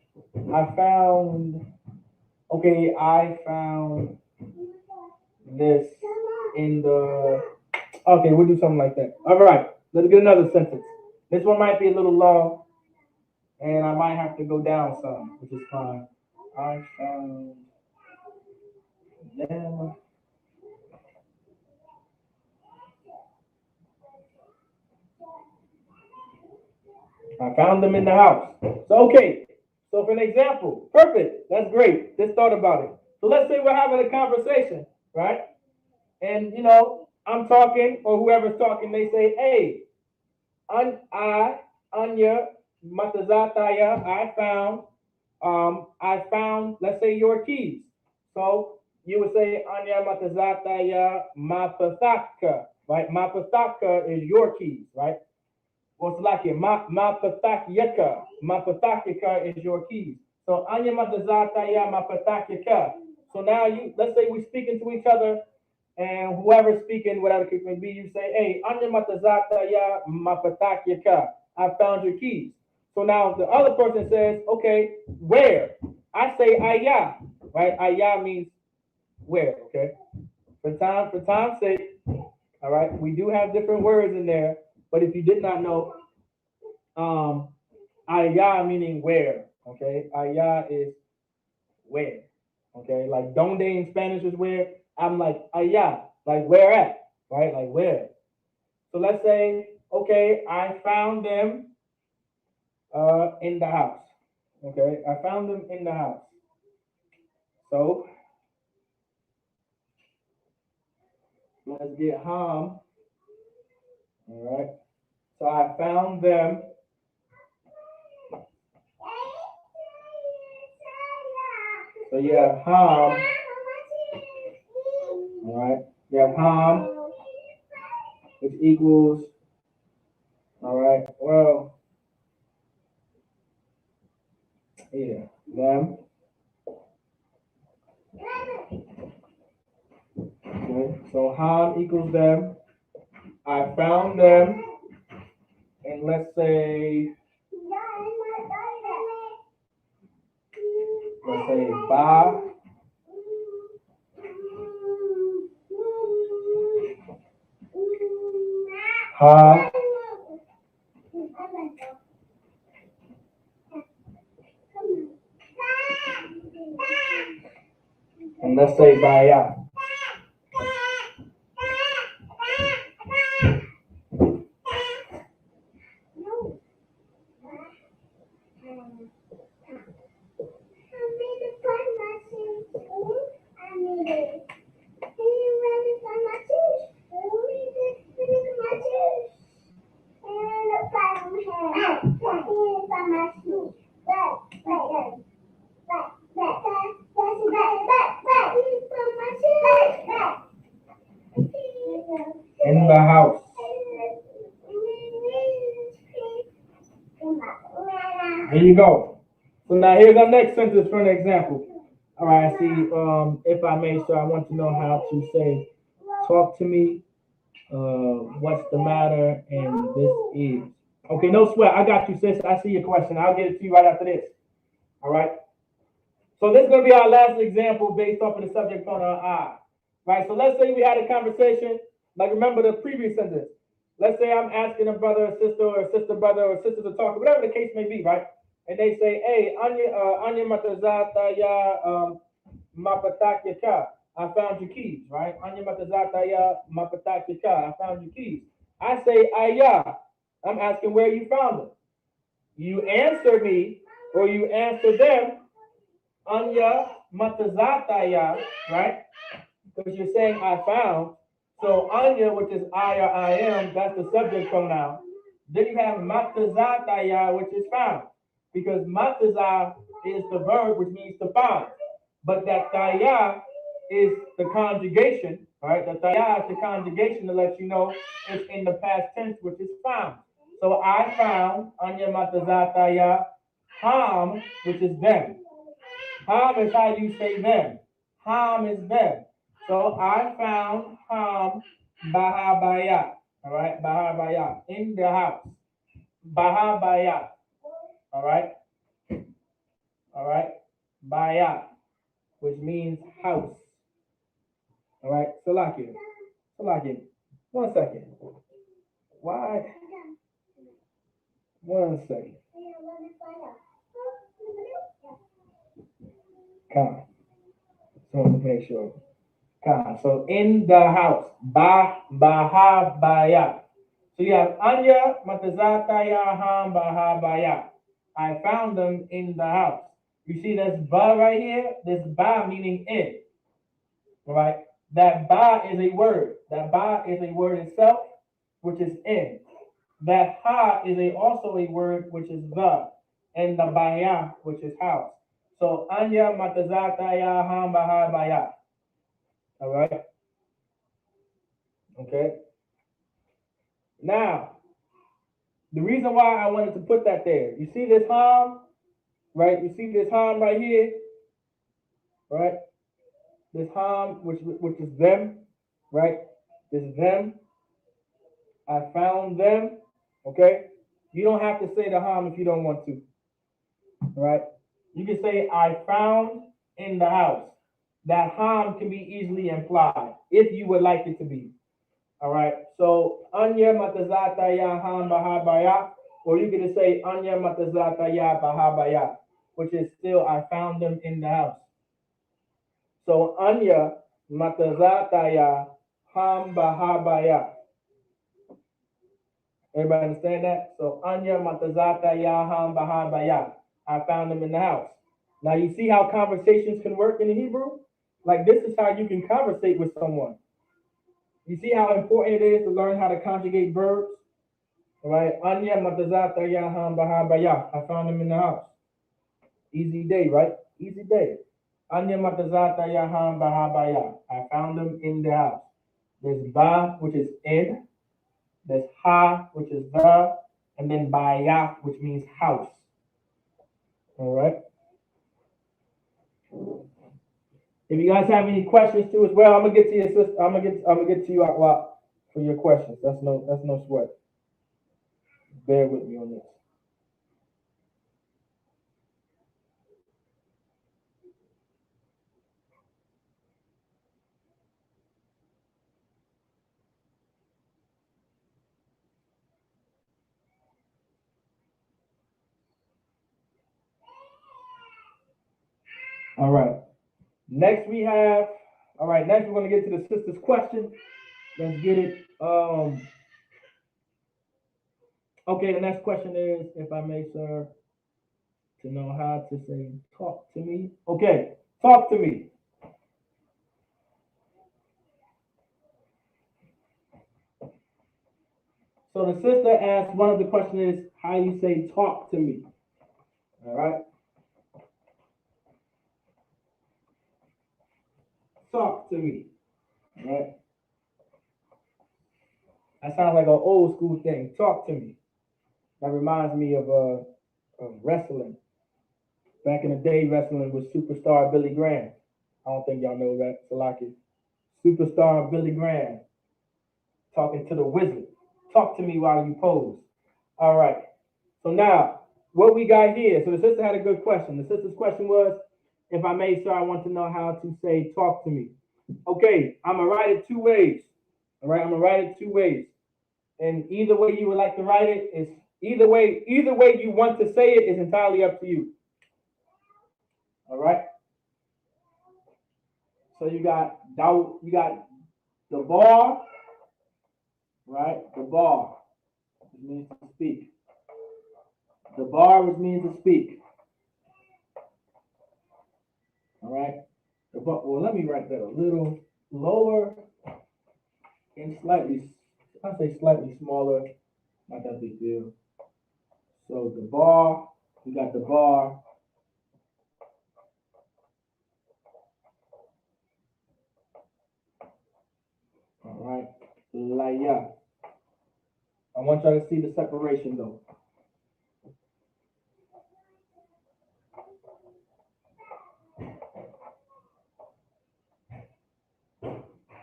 this in the. Okay, we'll do something like that. All right, let's get another sentence. This one might be a little long, and I might have to go down some, which is fine. I found them. I found them in the house. So, okay. So, for an example, perfect. That's great. Just thought about it. So, let's say we're having a conversation, right? And, I'm talking, or whoever's talking, they say, hey, Anya, Matazataya, I found, let's say, your keys. So, you would say, Anya Matazataya Mapataka, right? Mapataka is your keys, right? What's like it? Mapatakyaka is your keys. So anya matazataya mapatakyaka. So now let's say we're speaking to each other, and whoever's speaking, whatever the case may be, you say, hey, anya matazataya mapatakyaka. I found your keys. So now the other person says, okay, where? I say aya, right? Aya means where, okay? For time's sake, all right, we do have different words in there, but if you did not know, allá meaning where, okay? Allá is where, okay? Like donde in Spanish is where. I'm like allá, like where at, right? Like where. So let's say, okay, I found them in the house. Okay, I found them in the house. So let's get ham. All right. So I found them. So you have ham. All right. You have ham, which equals. All right. Well, yeah, them. Okay. So ham equals them. I found them, and let's say ba. Ha. And let's say baya. In the house. Here you go. So now here's our next sentence for an example. All right, I see, if I may, sir, I want to know how to say, talk to me, what's the matter, and this is. Okay, no sweat. I got you, sis. I see your question. I'll get it to you right after this. All right. So this is going to be our last example based off of the subject pronoun I. Right. So let's say we had a conversation. Like remember the previous sentence. Let's say I'm asking a brother or sister brother or sister to talk, whatever the case may be, right? And they say, "Hey, Anya matazata ya mapatak ka. I found your keys, right? Anya matazata ya mapatak ka. I found your keys." I say, "Aya." I'm asking where you found them. You answer me or you answer them, Anya matazataya, right? Because you're saying I found. So Anya, which is I or I am, that's the subject pronoun. Then you have matazataya, which is found. Because mataza is the verb, which means to find. But that taya is the conjugation, right? The taya is the conjugation to let you know it's in the past tense, which is found. So I found Anya matazataya ham, which is them. Ham is how you say them. Ham is them. So I found ham bahabaya. All right, bahabaya in the house. Bahabaya. All right, all right. Baya, which means house. All right, Salakia. 1 second. Why? One second. Come. So let me make sure. Come. So in the house. Ba, baha, baya. So you have Anya, Matazataya, Ham, Baha, Baya. I found them in the house. You see this ba right here? This ba meaning in. Right? That ba is a word. That ba is a word itself, which is in. That ha is also a word, which is the. And the baya, which is house. So Anya, Matazataya, Ham, Baha, Baya. All right? Okay? Now, the reason why I wanted to put that there, you see this ham, right? You see this ham right here, right? This ham, which is them, right? This is them. I found them. Okay. You don't have to say the ham if you don't want to, right? You can say I found in the house. That ham can be easily implied if you would like it to be. All right. So anya matazata ya ham bahabaya, or you can just say anya matazata ya bahabaya, which is still I found them in the house. So anya matazataya ham bahabaya. Everybody understand that? So anya matazataya ham bahabaya. I found them in the house. Now you see how conversations can work in the Hebrew? Like this is how you can conversate with someone. You see how important it is to learn how to conjugate verbs? All right? Anya matazataya ham bahabaya. I found them in the house. Easy day, right? Easy day. Anya matazata yaham bahabaya. I found them in the house. There's ba, which is in. There's ha, which is the. And then baya, which means house. All right. If you guys have any questions too as well, I'm gonna get to your sister. I'm gonna get to you out loud for your questions. That's no sweat. Bear with me on this. All right. Next we have. All right. Next we're gonna get to the sister's question. Let's get it. Okay, the next question is, if I may, sir, to know how to say talk to me. Okay, talk to me. So the sister asked, one of the questions is how you say talk to me. All right. Talk to me. All right. That sounds like an old school thing. Talk to me. That reminds me of wrestling. Back in the day, wrestling was superstar Billy Graham. I don't think y'all know that. Salaki. Superstar Billy Graham talking to the wizard. Talk to me while you pose. All right. So now, what we got here. So the sister had a good question. The sister's question was, if I may, sir, I want to know how to say talk to me. Okay, I'm gonna write it two ways. All right, I'm gonna write it two ways. And either way you would like to write it is either way you want to say it is entirely up to you. All right. So you got the bar, right? The bar, which means to speak. The bar, which means to speak. All right. Well, let me write that a little lower and I say slightly smaller, not that big deal. So the bar, we got the bar. All right. Laya. I want y'all to see the separation though.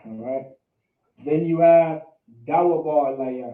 All right. Then you have Dawabar Laya.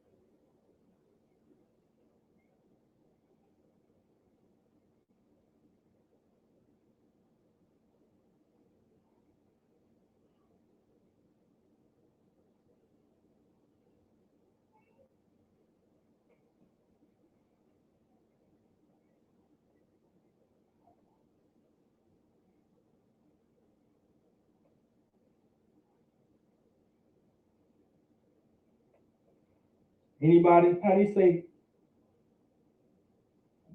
Anybody? How do you say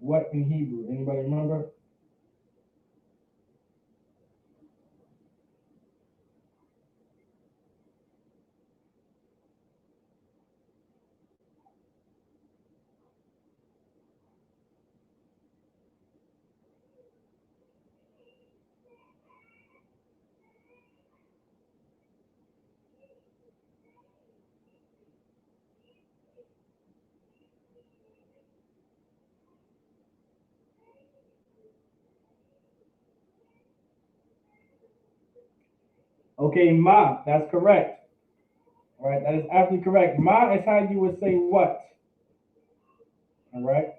what in Hebrew? Anybody remember? Okay, ma. That's correct. All right, that is absolutely correct. Ma is how you would say what. All right.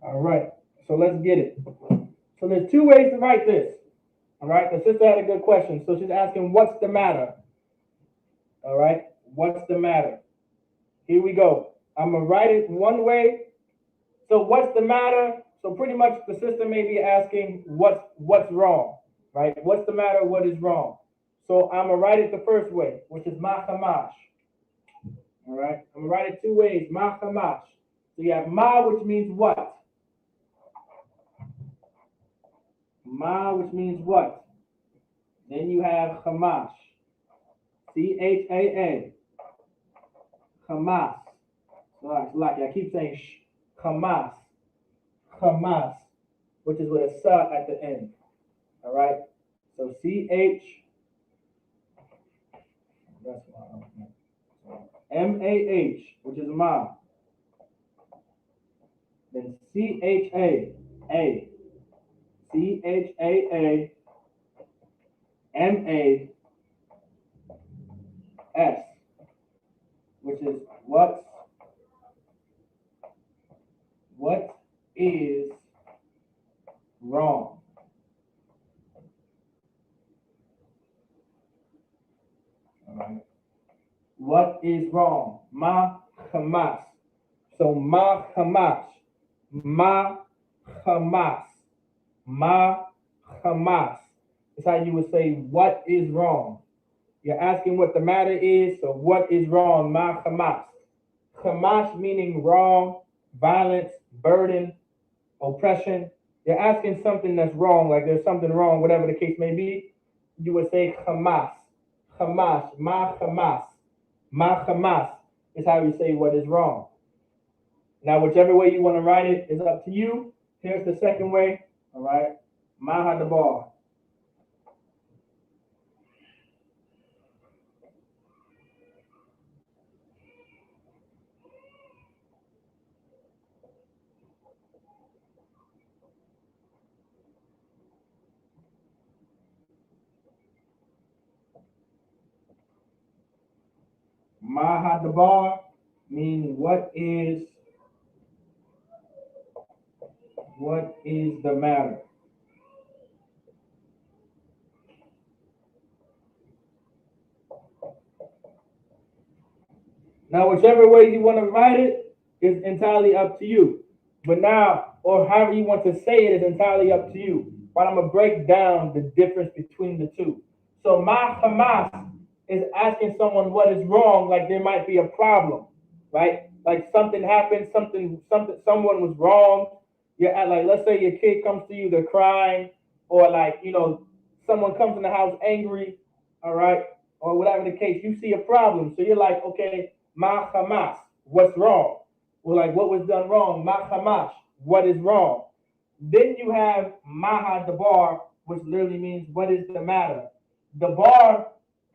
All right. So let's get it. So there's two ways to write this. All right. The sister had a good question. So she's asking, what's the matter? All right. What's the matter? Here we go. I'm gonna write it one way. So what's the matter? So pretty much the sister may be asking what's wrong, right? What's the matter? What is wrong? So I'm gonna write it the first way, which is ma hamash. All right. I'm gonna write it two ways, ma hamash. So you have ma, which means what? Ma, which means what? Then you have Hamash. Chaa. Hamas. Like I keep saying Hamas. Hamas, which is with a sa at the end. All right. So ch. That's MAH, which is ma. Then CHA. A. CHAA. MAS, which is what is wrong. All right. What is wrong? Ma Hamas. So ma Hamas. Ma Hamas. Ma Hamas. That's how you would say what is wrong. You're asking what the matter is, so what is wrong? Ma Hamas. Hamas meaning wrong, violence, burden, oppression. You're asking something that's wrong, like there's something wrong, whatever the case may be. You would say Hamas. Hamas. Ma Hamas. Ma Hamas is how you say what is wrong. Now, whichever way you want to write it is up to you. Here's the second way. All right. Ma Hadabar. Ma Hadabar means what is the matter? Now, whichever way you want to write it is entirely up to you. But now, or however you want to say it is entirely up to you. But I'm gonna break down the difference between the two. So ma Hamas is asking someone what is wrong, like there might be a problem, right? Like something happened, someone was wrong. Yeah, like let's say your kid comes to you, they're crying, or like someone comes in the house angry, all right, or whatever the case. You see a problem, so you're like, okay, ma Hamas, what's wrong? Well, like what was done wrong? Ma Hamash, what is wrong? Then you have Maha Dabar, which literally means what is the matter. Dabar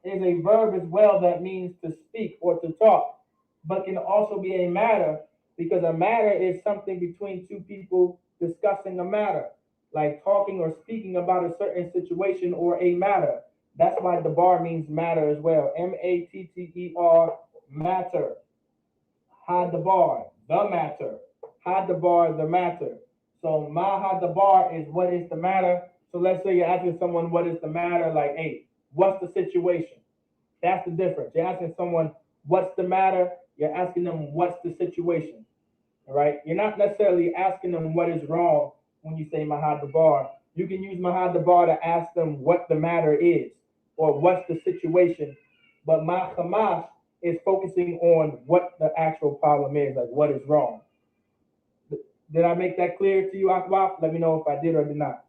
is a verb as well that means to speak or to talk, but can also be a matter because a matter is something between two people discussing a matter, like talking or speaking about a certain situation or a matter. That's why Dabar means matter as well. Matter, matter. Hadabar, the matter. Hadabar, the matter. So ma hadabar is what is the matter. So let's say you're asking someone what is the matter, like, hey, what's the situation? That's the difference. You're asking someone what's the matter, you're asking them what's the situation. All right. You're not necessarily asking them what is wrong when you say mahadabar. You can use mahadabar to ask them what the matter is or what's the situation. But mahamash is focusing on what the actual problem is, like what is wrong. Did I make that clear to you, Akwaf? Let me know if I did or did not.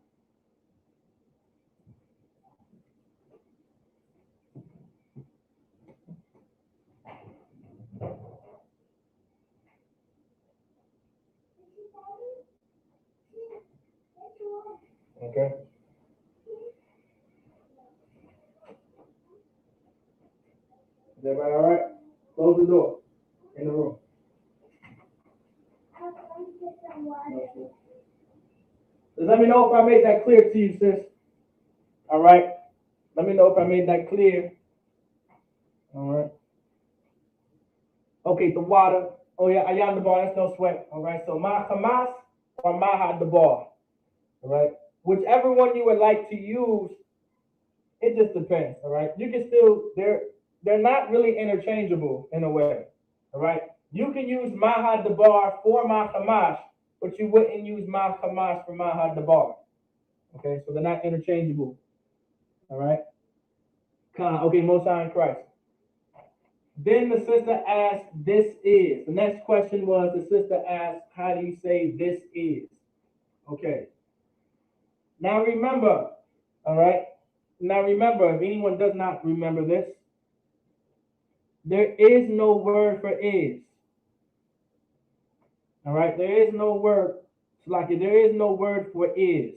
Okay. Is everybody all right? Close the door in the room. Just let me know if I made that clear to you, sis. All right. Let me know if I made that clear. All right. Okay, the water. Oh yeah, ayan the bar. That's no sweat. All right. So ma hamas or ma had the bar. All right. Whichever one you would like to use, it just depends. All right. You can still they're not really interchangeable in a way. All right. You can use ma had the bar for ma hamas, but you wouldn't use ma hamas for ma had the bar. Okay. So they're not interchangeable. All right. Okay. Most High in Christ. Then the sister asked, this is. The next question was, the sister asked, how do you say this is? Okay. Now remember, all right? Now remember, if anyone does not remember this, there is no word for is. All right? There is no word, like there is no word for is.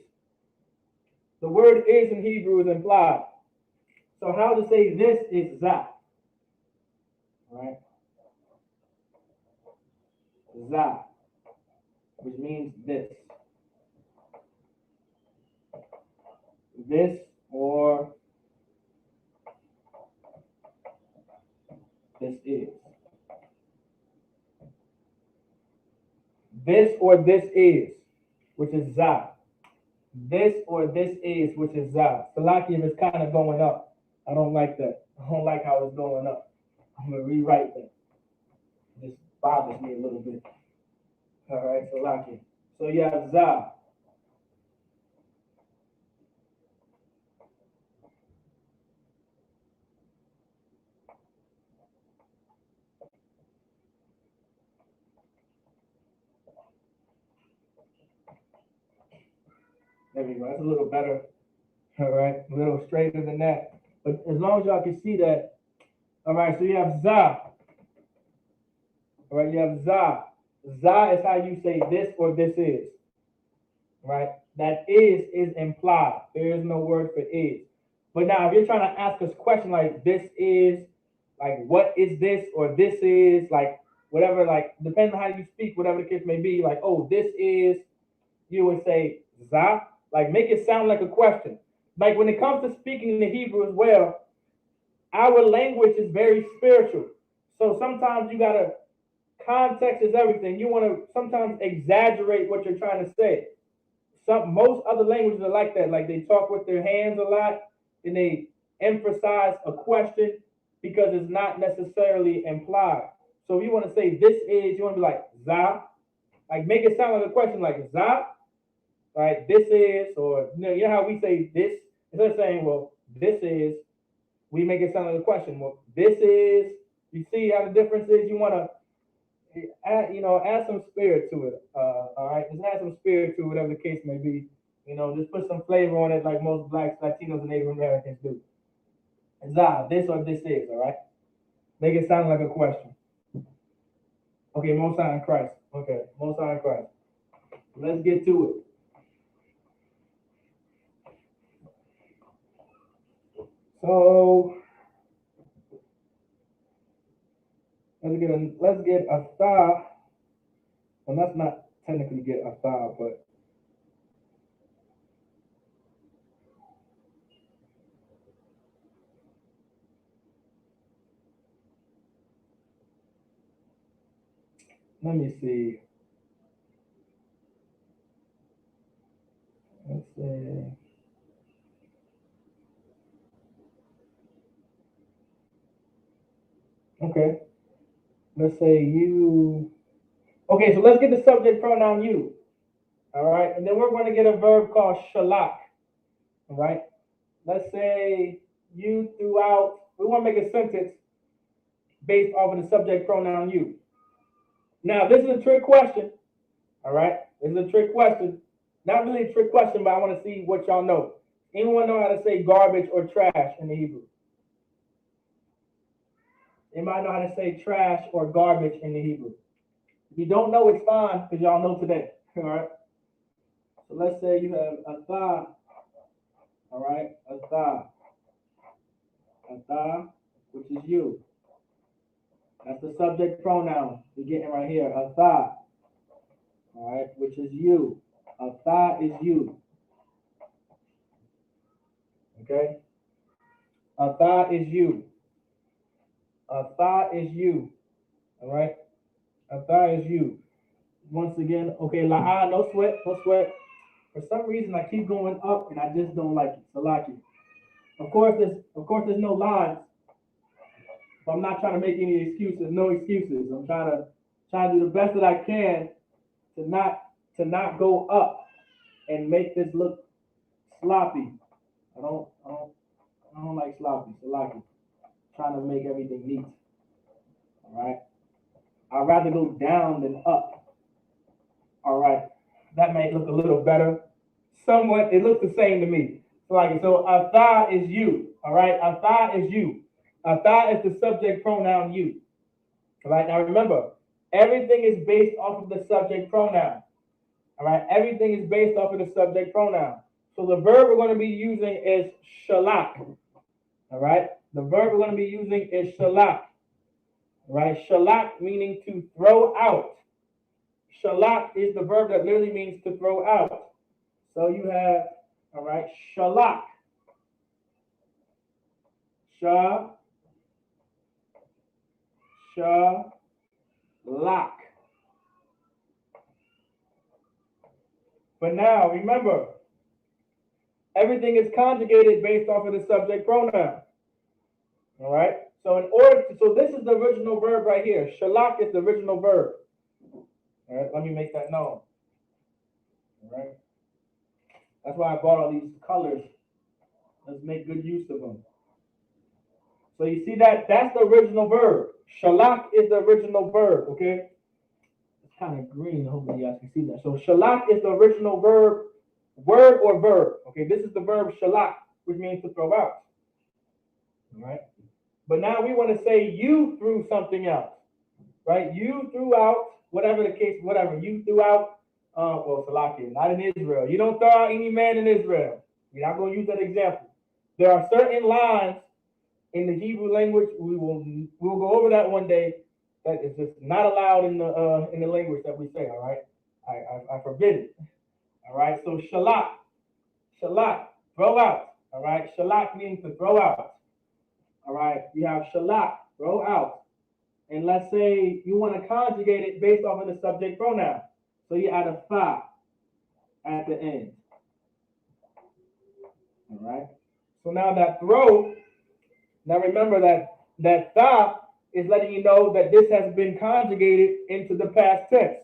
The word is in Hebrew is implied. So how to say this is za. All right? Za, which means this. This or this is. This or this is, which is za. This or this is, which is za. Salakim is kind of going up. I don't like that. I don't like how it's going up. I'm going to rewrite that. This bothers me a little bit. All right, Salakim. So you have za. There we go. That's a little better. All right, a little straighter than that. But as long as y'all can see that, all right, so you have za. All right, you have za. Za is how you say this or this is. Right? That is implied. There is no word for is. But now if you're trying to ask us a question like this is, like what is this or this is, like whatever, like depending on how you speak, whatever the case may be, like, oh, this is, you would say za, like make it sound like a question. Like when it comes to speaking in the Hebrew as well, our language is very spiritual. So sometimes you gotta, context is everything. You want to sometimes exaggerate what you're trying to say. Most other languages are like that. Like they talk with their hands a lot and they emphasize a question because it's not necessarily implied. So if you want to say this is, you want to be like za, like make it sound like a question, like za, right? This is, or you know how we say this, instead of saying, well, this is, we make it sound like a question. Well, this is, you see how the difference is? You want to add some spirit to it. All right, just add some spirit to it, whatever the case may be. Just put some flavor on it, like most blacks, Latinos, and Native Americans do. Za, this or this is, all right. Make it sound like a question. Okay, Most High in Christ. Okay, Most High in Christ. Let's get to it. So let's get a tha. Well, let's not technically get a tha, but let me see. say. Okay. Let's say you. Okay, so let's get the subject pronoun you. All right, and then we're going to get a verb called shalak. All right. Let's say you throughout. We want to make a sentence based off of the subject pronoun you. Now, this is a trick question. All right, this is a trick question. Not really a trick question, but I want to see what y'all know. Anyone know how to say garbage or trash in the Hebrew? Anybody know how to say trash or garbage in the Hebrew? If you don't know, it's fine because y'all know today. All right. So let's say you have atha. All right, atha, which is you. That's the subject pronoun we're getting right here. Atha. All right, which is you. Atha is you. Okay. Atha is you. Atha is you. All right. Atha is you. Once again, okay, la'a, no sweat, no sweat. For some reason, I keep going up, and I just don't like it. Salaki. Of course, there's no lines. But I'm not trying to make any excuses. No excuses. I'm trying to do the best that I can to not go up and make this look sloppy. I don't like sloppy. Salaki. Trying to make everything neat. All right. I'd rather go down than up. All right. That may look a little better. Somewhat, it looks the same to me. So atha is you. All right. Atha is you. Atha is the subject pronoun you. All right. Now remember, everything is based off of the subject pronoun. All right. Everything is based off of the subject pronoun. So the verb we're going to be using is shalak. All right. The verb we're going to be using is shalak. Right? Shalak meaning to throw out. Shalak is the verb that literally means to throw out. So you have, all right, shalak. Shalak. But now, remember, everything is conjugated based off of the subject pronoun. All right? So this is the original verb right here. Shalak is the original verb. All right, let me make that known. All right? That's why I bought all these colors. Let's make good use of them. So you see that's the original verb. Shalak is the original verb, okay? It's kind of green. Hopefully you guys can see that. So shalak is the original verb, word or verb. Okay, this is the verb shalak, which means to throw out. All right? But now we want to say you threw something out, right? You threw out, whatever the case, whatever. You threw out, Salakia, not in Israel. You don't throw out any man in Israel. We're not going to use that example. There are certain lines in the Hebrew language, we'll go over that one day. That is just not allowed in the language that we say. All right, I forbid it. All right, so shalak, throw out. All right, shalak means to throw out. All right, you have shalak, throw out, and let's say you want to conjugate it based off of the subject pronoun. So you add a fa at the end. All right. So now that throw. Now remember that tha is letting you know that this has been conjugated into the past tense.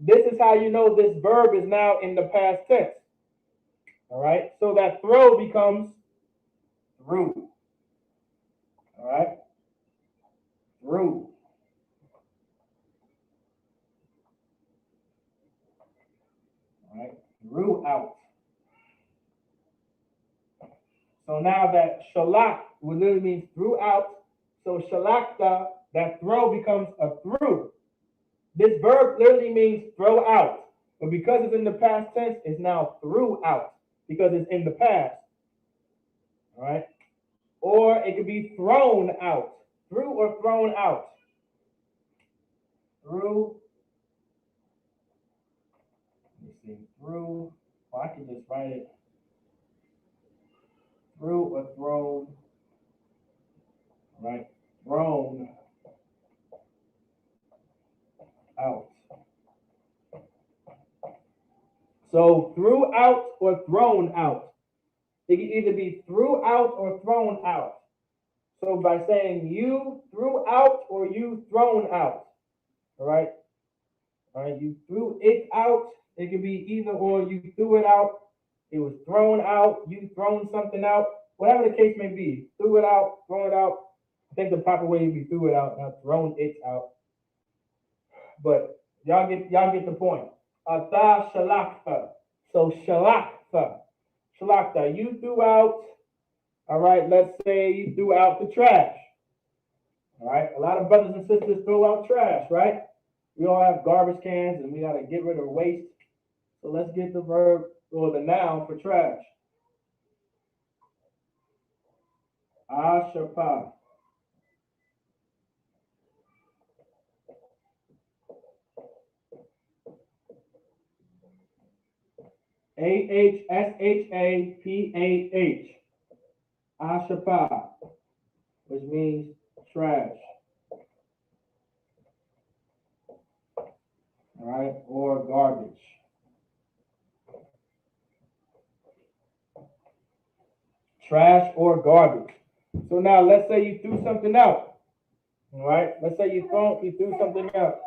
This is how you know this verb is now in the past tense. All right. So that throw becomes threw. All right. Threw. All right. Threw out. So now that shalak literally means threw out. So shalakta, that throw becomes a threw. This verb literally means throw out. But because it's in the past tense, it's now threw out because it's in the past. All right. Or it could be thrown out. Threw or thrown out. Threw. Let me see. Threw. Well, I can just write it. Threw or thrown. Right. Thrown out. So threw out or thrown out. It can either be threw out or thrown out. So by saying you threw out or you thrown out, all right? All right, you threw it out. It could be either or. You threw it out. It was thrown out. You thrown something out. Whatever the case may be, threw it out, thrown it out. I think the proper way would be threw it out, not thrown it out. But y'all get the point. Ata shalakta. So shalakta. Shalakta. You threw out, all right, let's say you threw out the trash. All right. A lot of brothers and sisters throw out trash, right? We all have garbage cans and we gotta get rid of waste. So let's get the verb or the noun for trash. Ashapa. Ashapah. Ashapa, which means trash. All right, or garbage. Trash or garbage. So now let's say you threw something out. All right, let's say you threw something out.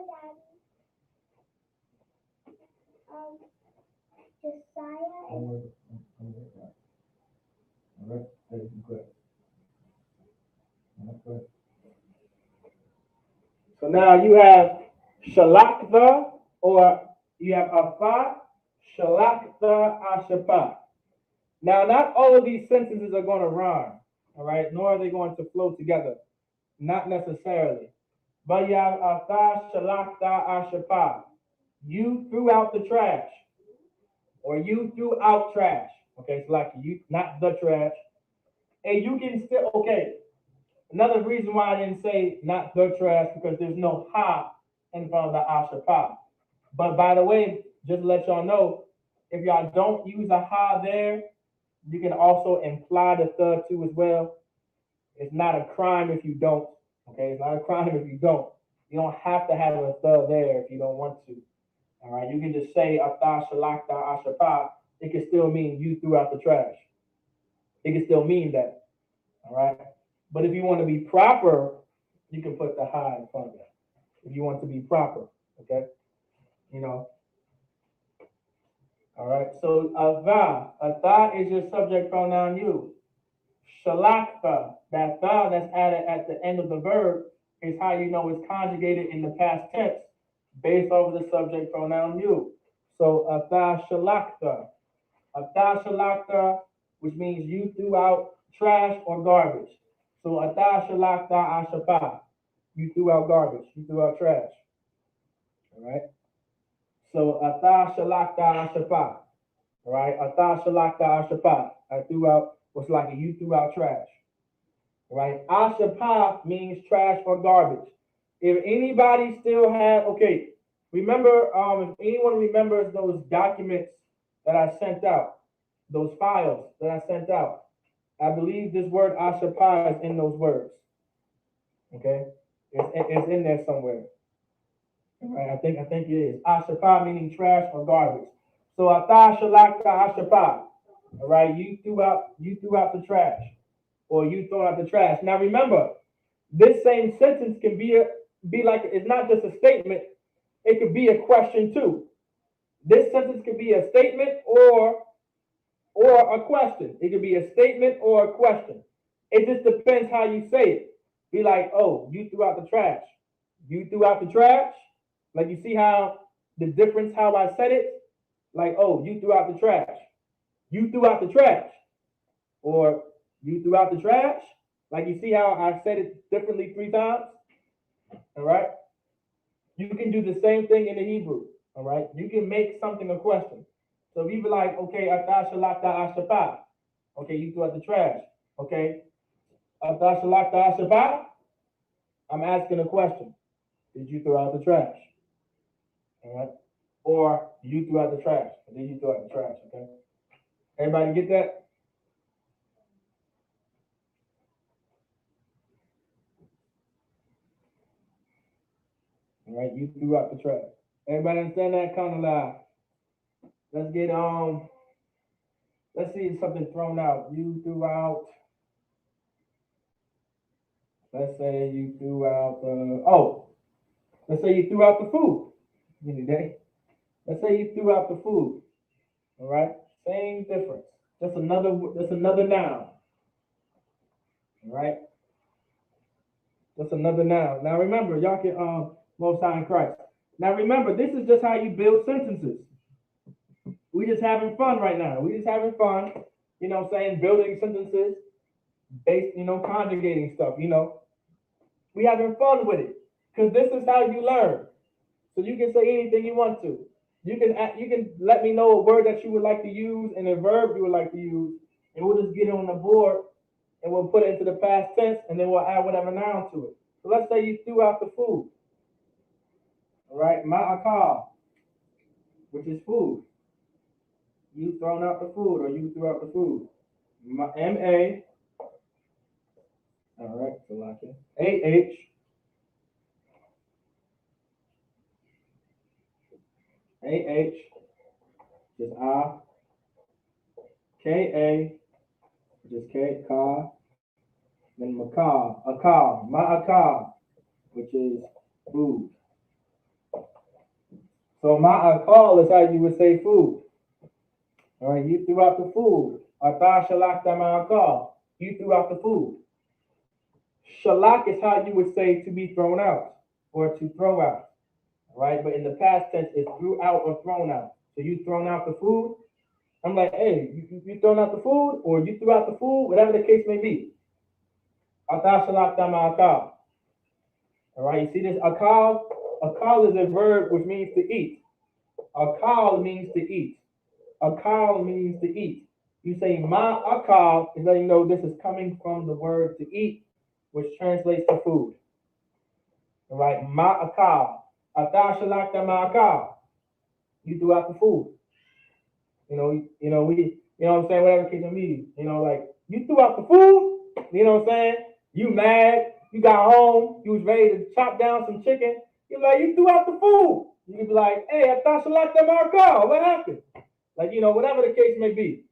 All right, good. So now you have shalakta or you have afa, shalakta, ashapa. Now, not all of these sentences are going to rhyme, all right, nor are they going to flow together. Not necessarily. But you have afa, shalakta, ashapa. You threw out the trash, or you threw out trash. Okay, so like you, not the trash. And you can still, okay, another reason why I didn't say not the trash, because there's no ha in front of the ashapa. But by the way, just to let y'all know, if y'all don't use a ha there, you can also imply the third too as well. It's not a crime if you don't. Okay, it's not a crime if you don't. You don't have to have a third there if you don't want to. All right, you can just say ata shalakta ashapa. It can still mean you threw out the trash. It can still mean that. All right, but if you want to be proper, you can put the ha in front of it. If you want to be proper, okay, you know. All right, so ata is your subject pronoun you. Shalakta, that tha that's added at the end of the verb is how you know it's conjugated in the past tense based off the subject pronoun you. So ata shalakta, which means you threw out trash or garbage. So ata shalakta ashapa, you threw out garbage, you threw out trash. All right. So ata shalakta ashapa. All right, ata shalakta ashapa. I threw out what's like you threw out trash. Right? Ashapa means trash or garbage. If anybody still have, okay, remember, if anyone remembers those documents that I sent out, those files that I sent out, I believe this word ashapa is in those words. Okay, it's in there somewhere. Right? I think it is. Ashapa meaning trash or garbage. So ata shalakta ashapa. All right, you threw out the trash, or you throw out the trash. Now remember, this same sentence can be like, it's not just a statement, it could be a question too. This sentence could be a statement or a question. It could be a statement or a question. It just depends how you say it. Be like, oh, you threw out the trash. You threw out the trash. Like, you see how the difference how I said it? Like, oh, you threw out the trash. You threw out the trash. Or you threw out the trash. Like, you see how I said it differently 3 times? All right. You can do the same thing in the Hebrew. All right. You can make something a question. So if you be like, okay, ata shalakta ashapa. Okay, you threw out the trash. Okay. Ata shalakta ashapa. I'm asking a question. Did you throw out the trash? All right. Or you threw out the trash. Or did you throw out the trash? Okay. Everybody get that? All right. You threw out the trash. Everybody understand that? Kind of loud. Let's get let's see something thrown out. You threw out, let's say you threw out let's say you threw out the food. Any day. Let's say you threw out the food. All right? Same difference. Just another noun. All right? Just another noun. Now remember, y'all can Most High in Christ. Now remember, this is just how you build sentences. We just having fun right now. We just having fun, you know what I'm saying, building sentences based, conjugating stuff, We having fun with it. Because this is how you learn. So you can say anything you want to. You can let me know a word that you would like to use and a verb you would like to use, and we'll just get it on the board and we'll put it into the past tense and then we'll add whatever noun to it. So let's say you threw out the food. All right, ma'akal, which is food. You thrown out the food or you threw out the food. M-A, all right, so like it. A-H, A-H, just A, K-A, just K, ka, then makal, akal, ma'akal, which is food. So ma'akal is how you would say food. All right, you threw out the food. Ata shalakta ma'akal, you threw out the food. Shalak is how you would say to be thrown out or to throw out. All right, but in the past tense, it's threw out or thrown out. So you thrown out the food. I'm like, hey, you thrown out the food or you threw out the food, whatever the case may be. Ata shalakta ma'akal. All right, you see this akal? Akal is a verb which means to eat. Akal means to eat. Akal means to eat. You say ma akal is letting you know this is coming from the word to eat, which translates to food. All right, ma akal. Ata shalakta ma akal. You threw out the food. We, what I'm saying, whatever case may be, like you threw out the food. You know what I'm saying? You mad? You got home. You was ready to chop down some chicken. You're like, you threw out the food. You could be like, hey, I thought shalakta ma akal. What happened? Like, whatever the case may be.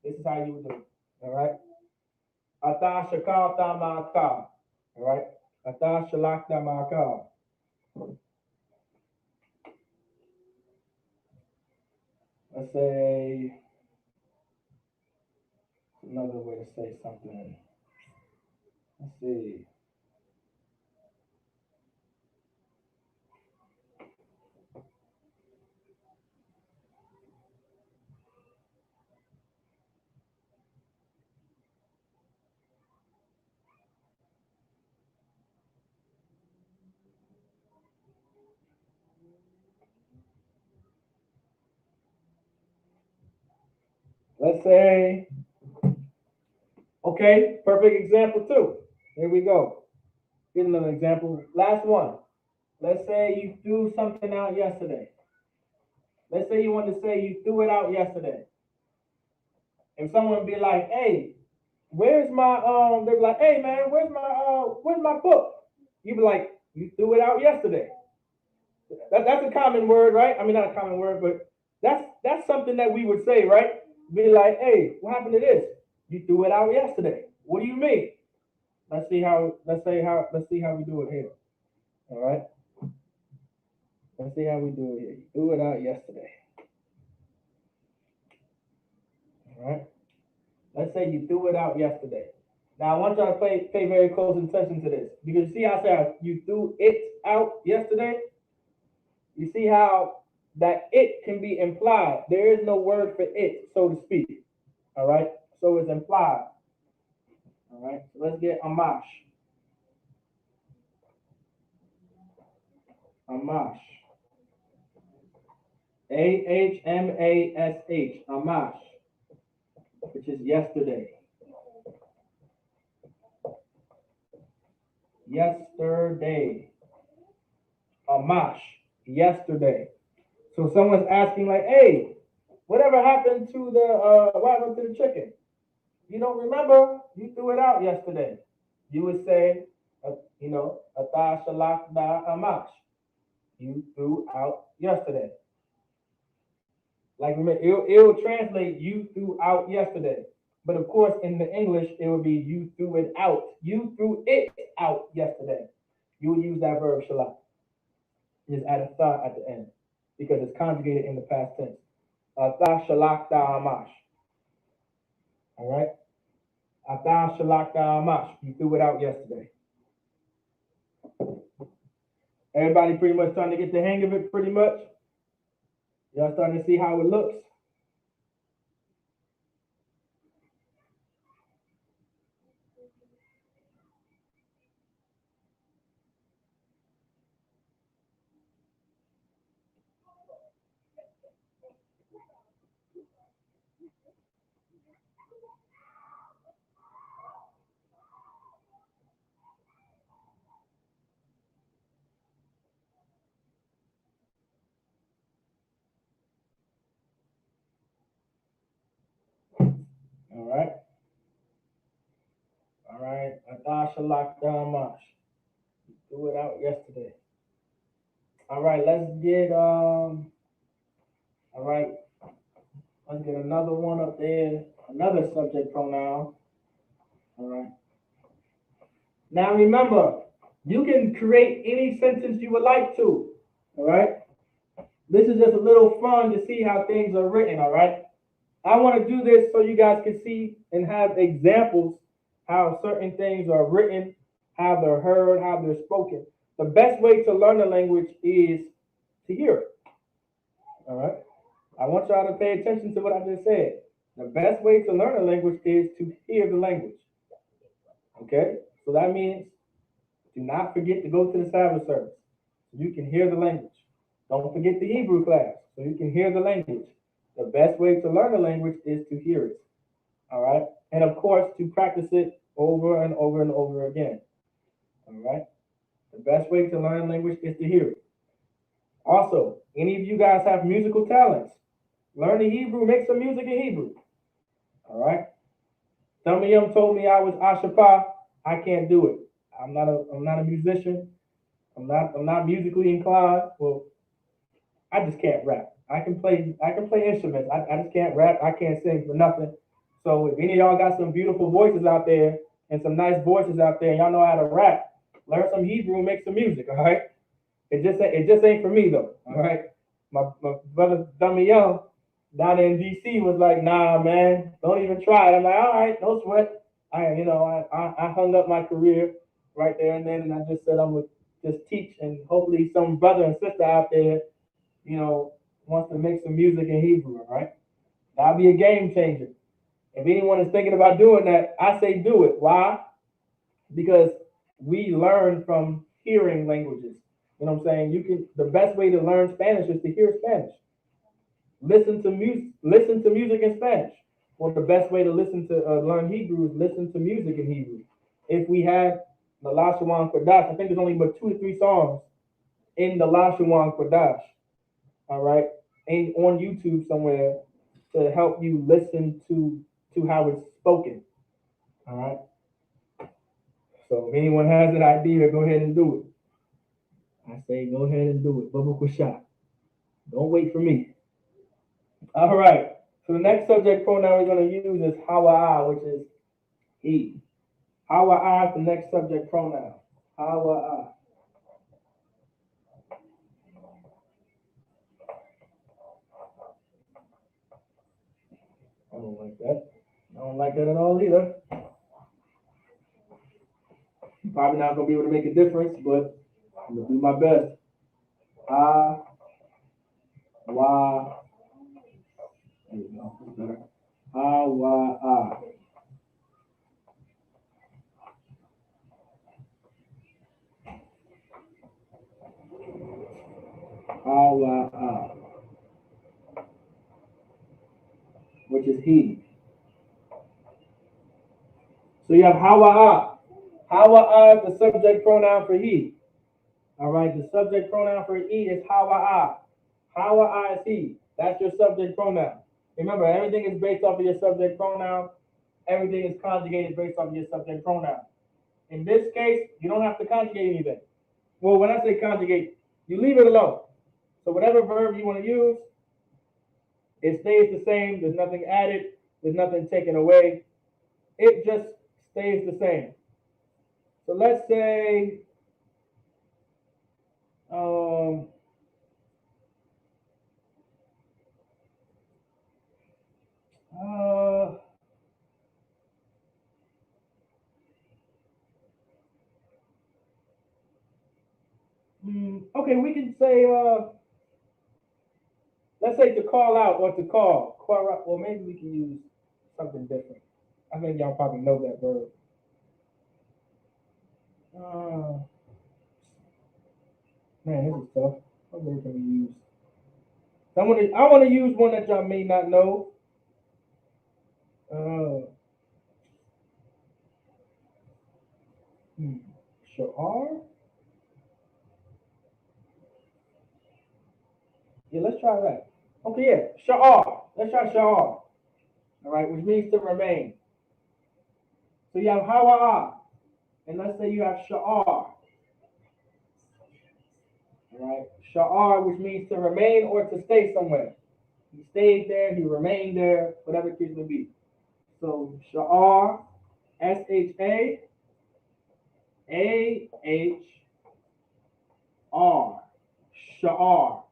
This is how you would do it. All right. Ata shakalta ma'akal. All right. Ata shalakta ma'akal. Let's say another way to say something. Let's see. Let's say, okay, perfect example too. Here we go. Here's another example. Last one. Let's say you threw something out yesterday. Let's say you want to say you threw it out yesterday. If someone be like, hey, where's my they'd be like, hey man, where's my book? You'd be like, you threw it out yesterday. That's a common word, right? I mean, not a common word, but that's something that we would say, right? Be like, hey, what happened to this? You threw it out yesterday. What do you mean? Let's see how we do it here. All right. Let's see how we do it here. You threw it out yesterday. All right. Let's say you threw it out yesterday. Now I want y'all to pay very close attention to this because you see how I said you threw it out yesterday. You see how that it can be implied. There is no word for it, so to speak. All right. So it's implied. All right. So let's get amash. Amash. A-H-M-A-S-H. Amash. Which is yesterday. Yesterday. Amash. Yesterday. So someone's asking like, hey, whatever happened to the chicken? You don't remember? You threw it out yesterday. You would say, Ata shalakta amash. You threw out yesterday. Like remember, it'll translate you threw out yesterday. But of course, in the English, it would be you threw it out. You threw it out yesterday. You would use that verb shalak. Just add a tha at the end because it's conjugated in the past tense. Tha shalak da amash. All right. Tha shalak da amash. You threw it out yesterday. Everybody pretty much starting to get the hang of it pretty much. Y'all starting to see how it looks. All right. All right. Tha shalak da amash. You threw it out yesterday. All right. Let's get all right. Let's get another one up there. Another subject pronoun. All right. Now remember, you can create any sentence you would like to. All right. This is just a little fun to see how things are written. All right. I want to do this so you guys can see and have examples how certain things are written, how they're heard, how they're spoken. The best way to learn a language is to hear it. All right. I want y'all to pay attention to what I just said. The best way to learn a language is to hear the language. Okay? So that means do not forget to go to the Sabbath service so you can hear the language. Don't forget the Hebrew class so you can hear the language. The best way to learn a language is to hear it. All right? And of course, to practice it over and over and over again. All right? The best way to learn a language is to hear it. Also, any of you guys have musical talents, learn the Hebrew, make some music in Hebrew. All right? Some of them told me I was Ashapa. I can't do it. I'm not a musician. I'm not musically inclined. Well, I just can't rap. I can play instruments. I just can't rap. I can't sing for nothing. So if any of y'all got some beautiful voices out there and some nice voices out there, and y'all know how to rap, learn some Hebrew and make some music. All right. It just ain't for me though. All right. My brother Dummy Young down in DC was like, nah, man, don't even try it. I'm like, all right, no sweat. I hung up my career right there and then, and I just said I'm gonna just teach, and hopefully some brother and sister out there, wants to make some music in Hebrew. All right, that'll be a game changer. If anyone is thinking about doing that, I say do it. Why? Because we learn from hearing languages. You know what I'm saying? The best way to learn Spanish is to hear Spanish. Listen to music in Spanish. Well, the best way to learn Hebrew is listen to music in Hebrew. If we have the Lashawan Qadash, I think there's only about 2 or 3 songs in the Lashawan Qadash, all right, and on YouTube somewhere to help you listen to how it's spoken, all right. So if anyone has an idea, go ahead and do it. I say go ahead and do it. Bubba Kusha. Don't wait for me. All right. So the next subject pronoun we're going to use is hawa'a, which is he. Hawa'a is the next subject pronoun. Hawa'a. I don't like that. I don't like that at all either. I'm probably not going to be able to make a difference, but I'm going to do my best. Ha, wa. There you go. That's better. Hawa'a. Hawa'a, which is he. So you have hawa'a. Hawa'a is the subject pronoun for he. All right, the subject pronoun for he is hawa'a. Hawa'a is he. That's your subject pronoun. Remember, everything is based off of your subject pronoun. Everything is conjugated based off of your subject pronoun. In this case, you don't have to conjugate anything. Well, when I say conjugate, you leave it alone. So whatever verb you want to use, It stays the same. There's nothing added. There's nothing taken away. It just stays the same. So let's say, um, uh, okay, we can say, let's say to call out or to call. Call out. Well, maybe we can use something different. I think y'all probably know that verb. Uh, Man, this is tough. What word can we use? I want to use one that y'all may not know. Uh, hmm, Sha'ar? Yeah, let's try that. Okay, yeah, Sha'ar. Let's try Sha'ar. All right, which means to remain. So you have Hawa'a, and let's say you have Sha'ar. All right, Sha'ar, which means to remain or to stay somewhere. He stayed there, he remained there, whatever the case may be. So Sha'ar, Shaar, Sha'ar,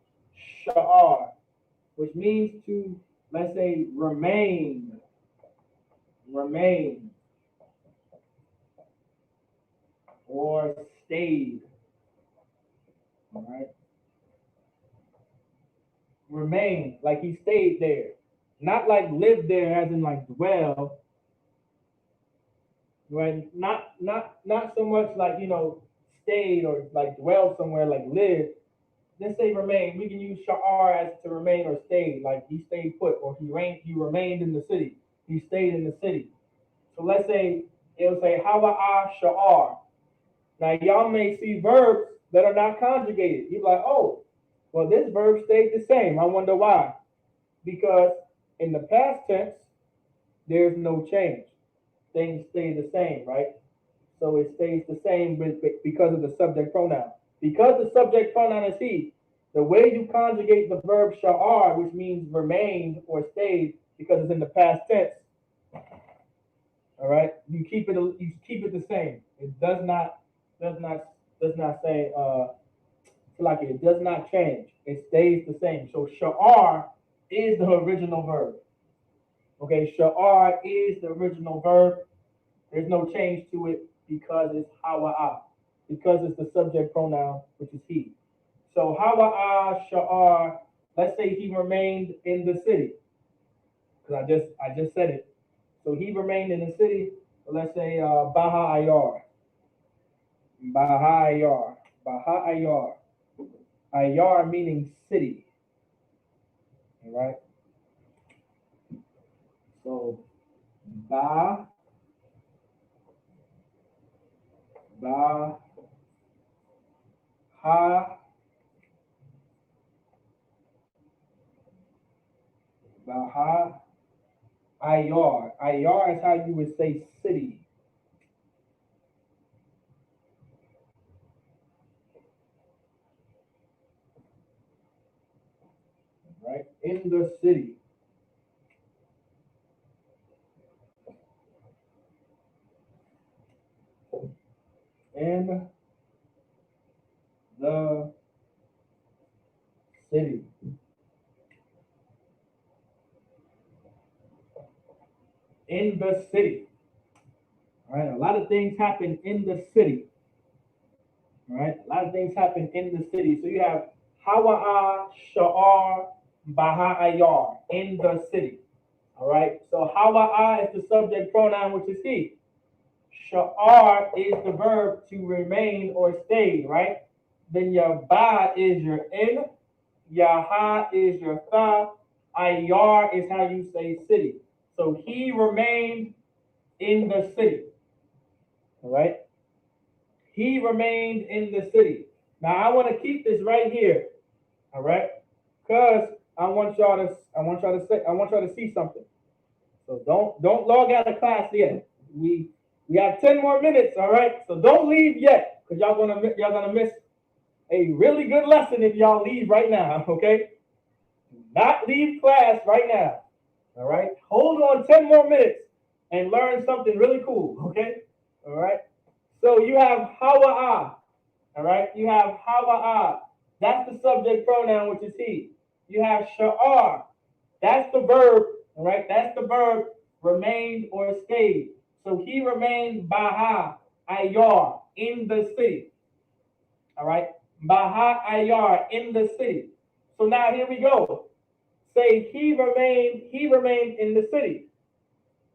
Sha'ar, which means to, let's say, remain, or stayed. All right, remain, like he stayed there, not like lived there, as in like dwell. Right, not so much like stayed or like dwell somewhere like live. Let's say remain. We can use sha'ar as to remain or stay, like he stayed put or he remained in the city. He stayed in the city. So let's say it'll say hawa'a sha'ar. Now y'all may see verbs that are not conjugated. You're like, oh, well this verb stayed the same. I wonder why. Because in the past tense, there's no change. Things stay the same, right? So it stays the same because of the subject pronoun. Because the subject pronoun is he, the way you conjugate the verb sha'ar, which means remained or stayed, because it's in the past tense, all right, you keep it the same. It does not say like it does not change. It stays the same. So sha'ar is the original verb. Okay, sha'ar is the original verb. There's no change to it because it's hawa'a, because it's the subject pronoun, which is he. So hawa'a sha'ar, let's say he remained in the city, because I just said it. So he remained in the city. So let's say baha ayar, baha ayar, baha ayar, ayar meaning city. All right. So ba ba ha baha ayar. Ayar is how you would say city. Right? In the city. In the city. In the city. All right. A lot of things happen in the city. All right. A lot of things happen in the city. So you have Hawa'a, Sha'ar, Baha'ayar, in the city. All right. So Hawa'a is the subject pronoun, which is he. Sha'ar is the verb to remain or stay, right? Then your ba is your in, your ha is your tha, ayar is how you say city. So he remained in the city. All right. He remained in the city. Now I want to keep this right here. All right. Because I want y'all to see something. So don't log out of class yet. We have 10 more minutes, all right? So don't leave yet, because y'all gonna miss a really good lesson if y'all leave right now, okay? Not leave class right now. All right. Hold on 10 more minutes and learn something really cool. Okay. All right. So you have hawa'a. All right. You have hawa'a. That's the subject pronoun, which is he. You have sha'ar. That's the verb. All right. That's the verb remained or stayed. So he remained baha ayar in the city. All right. Baha ayar in the city. So now here we go. Say he remained in the city.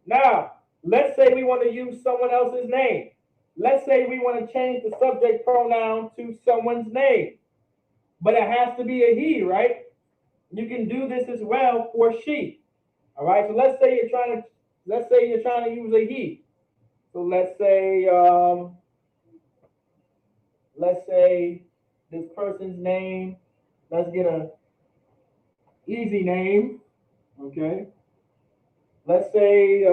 Now, let's say we want to use someone else's name. Let's say we want to change the subject pronoun to someone's name, but it has to be a he, right? You can do this as well for she. All right. So let's say you're trying to use a he. So let's say this person's name. Let's get a easy name. Okay. Let's say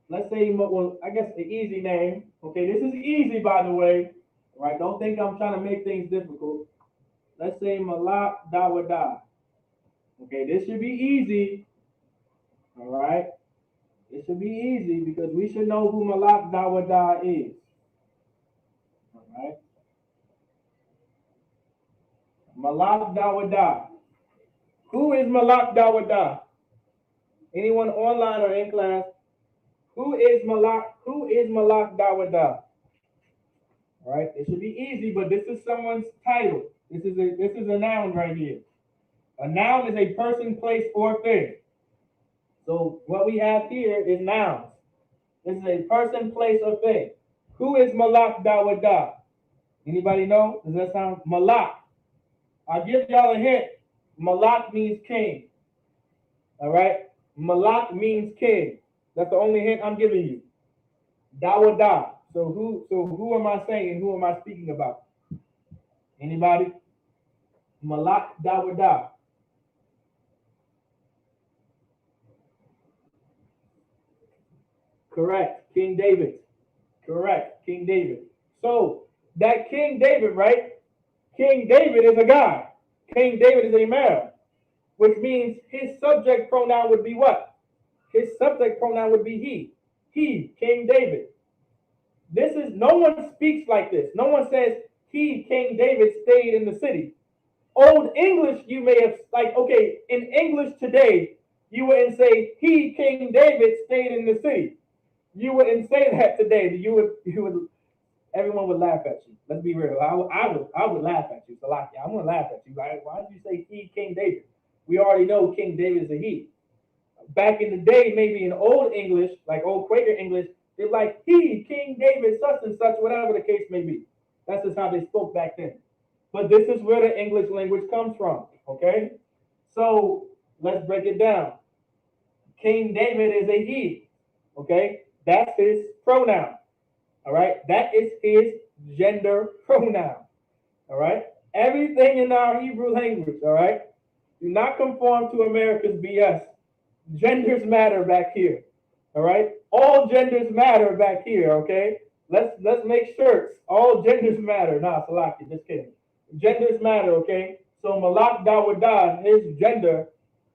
well, I guess the easy name. Okay, this is easy, by the way. All right, don't think I'm trying to make things difficult. Let's say Malak Dawada. Okay, this should be easy. All right, it should be easy because we should know who Malak Dawada is. All right, Malak Dawada. Who is Malak Dawada? Anyone online or in class? Who is Malak Dawada? All right, it should be easy, but this is someone's title. This is a noun right here. A noun is a person, place, or thing. So what we have here is nouns. This is a person, place, or thing. Who is Malak Dawada? Anybody know? Does that sound Malak? I'll give y'all a hint. Malak means king. All right? Malak means king. That's the only hint I'm giving you. Dawada. So who am I saying? Who am I speaking about? Anybody? Malak Dawada. Correct. King David. Correct. King David. So that King David, right? King David is a guy. King David is a male, which means his subject pronoun would be what? His subject pronoun would be he. He, King David. This is no one speaks like this. No one says he, King David, stayed in the city. Old English, you may have like okay, in English today, you wouldn't say he, King David, stayed in the city. You wouldn't say that today. You would everyone would laugh at you. Let's be real. I would laugh at you. So like, yeah, I'm gonna laugh at you. Right? Why did you say he, King David? We already know King David is a he. Back in the day, maybe in old English, like old Quaker English, they're like he, King David, such and such, whatever the case may be. That's just how they spoke back then. But this is where the English language comes from. Okay, so let's break it down. King David is a he. Okay, that's his pronoun. All right, that is his gender pronoun. All right, everything in our Hebrew language. All right, do not conform to America's BS. Genders matter back here. All right, all genders matter back here. Okay, let's make shirts. All genders matter. Nah, Salaki, just kidding. Genders matter. Okay, so Malak Dawada, his gender,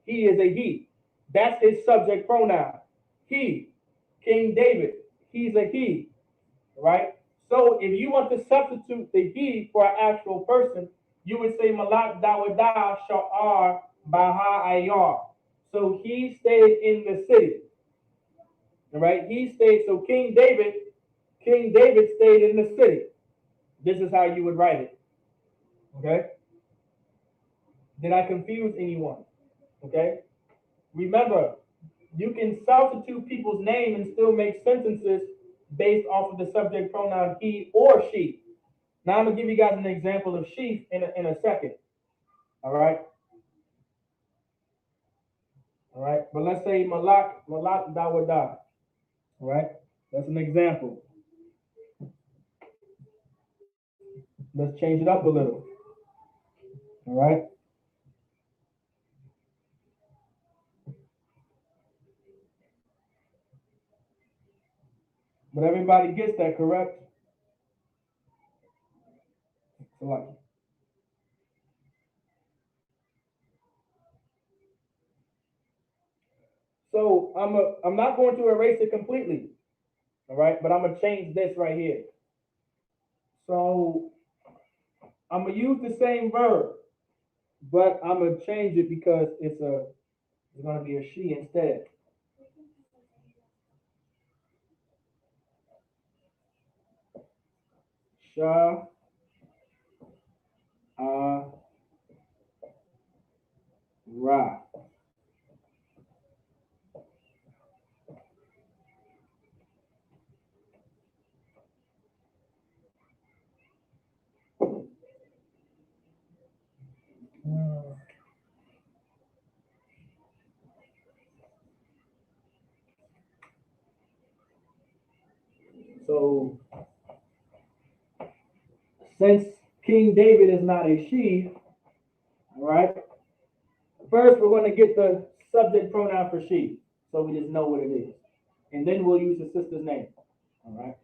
he is a he. That's his subject pronoun. He, King David, he's a he. Right? So if you want to substitute the he for an actual person, you would say Malak Dawada Sha'ar Baha Ayar. So he stayed in the city. All right? He stayed, so King David stayed in the city. This is how you would write it. Okay? Did I confuse anyone? Okay? Remember, you can substitute people's name and still make sentences based off of the subject pronoun he or she. Now I'm gonna give you guys an example of she in a second. All right. All right. But let's say Malak Dawada. All right. That's an example. Let's change it up a little. All right. But everybody gets that, correct? So like, So I'm not going to erase it completely. All right, but I'm gonna change this right here. So I'm gonna use the same verb, but I'm gonna change it because it's gonna be a she instead. Sha ra. So since King David is not a she, all right. First, we're going to get the subject pronoun for she, so we just know what it is, and then we'll use the sister's name. All right.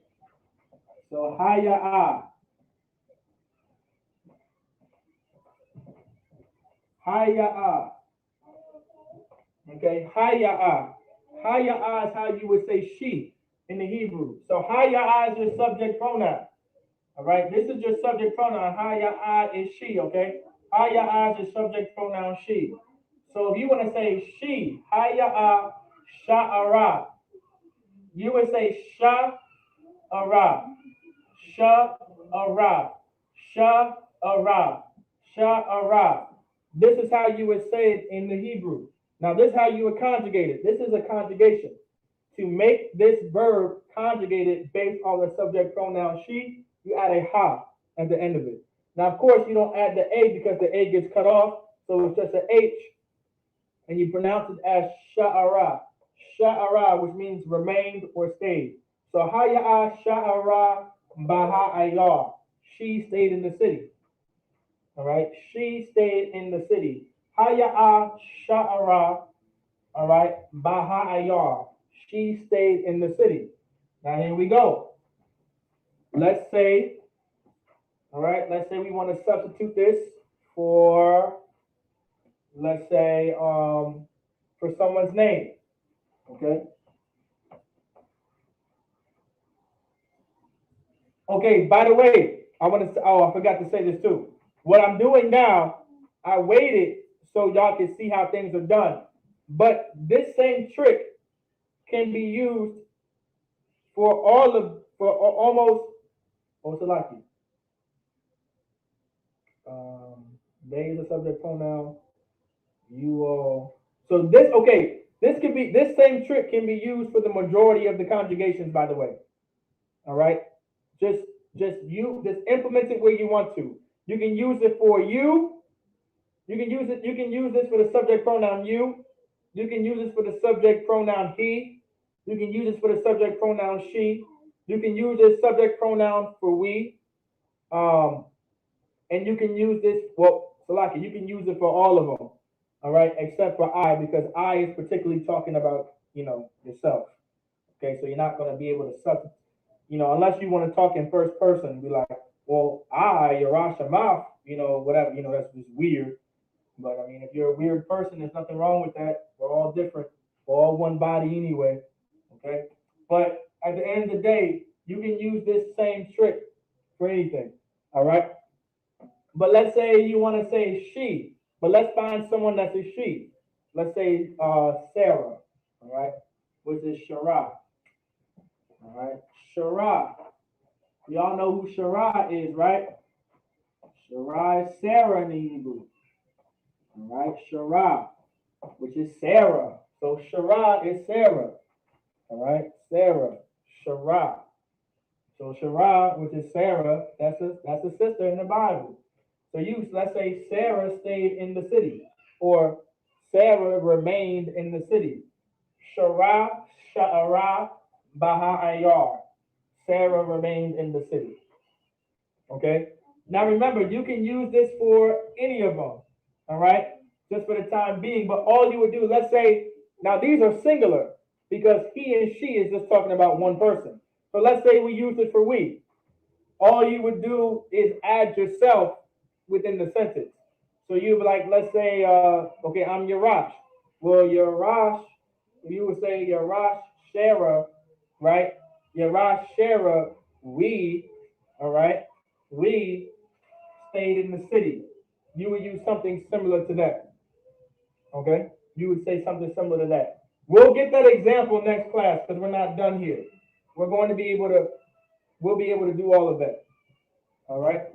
So haya haya. Okay, haya. Haya is how you would say she in the Hebrew. So haya is your subject pronoun. All right, this is your subject pronoun. Haya is she. Okay, haya is your subject pronoun she. So if you want to say she, haya sha'ara, you would say sha'ara, sha'ara, sha'ara, sha'ara. This is how you would say it in the Hebrew. Now, this is how you would conjugate it. This is a conjugation. To make this verb conjugated based on the subject pronoun she, you add a ha at the end of it. Now, of course, you don't add the a because the a gets cut off, so it's just an h, and you pronounce it as sha'ara, sha'ara, which means remained or stayed. So haya sha'ara baha'ayar. She stayed in the city. All right, she stayed in the city. Haya sha'ara. All right, baha'ayar. She stayed in the city. Now here we go. Let's say, all right, let's say we want to substitute this for, let's say, for someone's name. Okay. Okay, by the way, I want to, oh, I forgot to say this too. What I'm doing now, I waited so y'all can see how things are done. But this same trick can be used for almost, what's it like? They is a subject pronoun. You all. So this, okay, this same trick can be used for the majority of the conjugations, by the way. All right. Just just implement it where you want to. You can use it for you. You can use this for the subject pronoun you. You can use this for the subject pronoun he. You can use this for the subject pronoun she. You can use this subject pronoun for we. Um, and you can use this, well, Salaki, you can use it for all of them, all right, except for I, because I is particularly talking about, yourself. Okay, so you're not going to be able to substitute, unless you want to talk in first person, be like, well, I, Yarash Mouth, whatever, that's just weird. But I mean, if you're a weird person, there's nothing wrong with that. We're all different. We're all one body anyway. Okay. But at the end of the day, you can use this same trick for anything. All right. But let's say you want to say she, but let's find someone that's a she. Let's say Sarah, all right, which is Shara. All right, Shara. We all know who Shara is, right? Shara is Sarah in the Hebrew. All right, Shara, which is Sarah. So Shara is Sarah. All right, Sarah, Shara. So Shara, which is Sarah, that's a sister in the Bible. So let's say Sarah stayed in the city, or Sarah remained in the city. Shara, Sha'ara, Baha'ayar. Sarah remained in the city. Okay. Now remember, you can use this for any of them. All right. Just for the time being. But all you would do, let's say, now these are singular because he and she is just talking about one person. So let's say we use it for we. All you would do is add yourself within the sentence. So you'd be like, let's say, okay, I'm Yarash. Well, Yarash You would say Yarash Shara, right? Yarash Shara, we, all right, we stayed in the city. You would use something similar to that. Okay? You would say something similar to that. We'll get that example next class because we're not done here. We're going to be able to, we'll be able to do all of that. All right?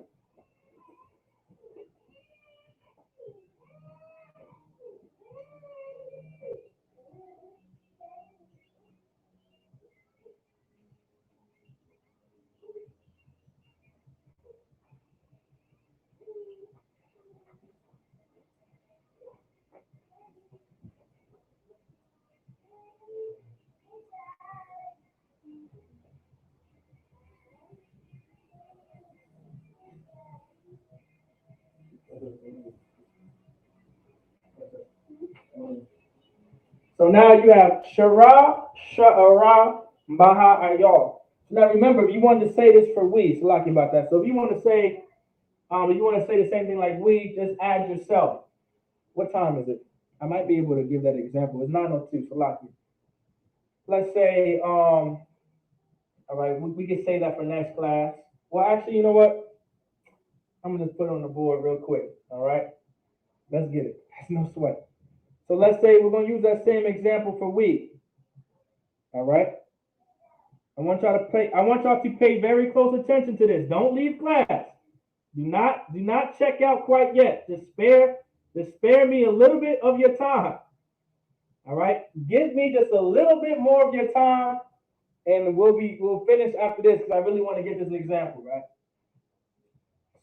So now you have Shara, Sha'ara, Maha Ayar. Now remember, if you wanted to say this for we, it's lucky about that. So if you want to say, if you want to say the same thing like we, just add yourself. What time is it? I might be able to give that example. It's 9:02, so lucky. Let's say, all right, we can say that for next class. Well, actually, you know what? I'm gonna just put it on the board real quick. All right, let's get it. That's no sweat. So let's say we're gonna use that same example for we. All right. I want y'all to pay very close attention to this. Don't leave class. Do not check out quite yet. Just spare me a little bit of your time. All right. Give me just a little bit more of your time, and we'll finish after this because I really want to get this example, right?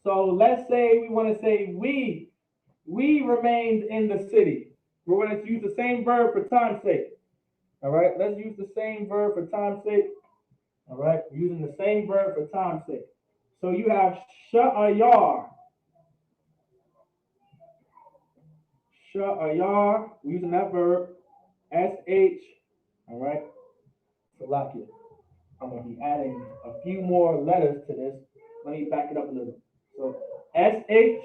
So let's say we want to say we remained in the city. We're going to use the same verb for time's sake. All right, let's use the same verb for time's sake. All right, we're using the same verb for time's sake. So you have sha'ayar. Sha'ayar, we're using that verb. SH, all right, Salakia. I'm going to be adding a few more letters to this. Let me back it up a little. So SH,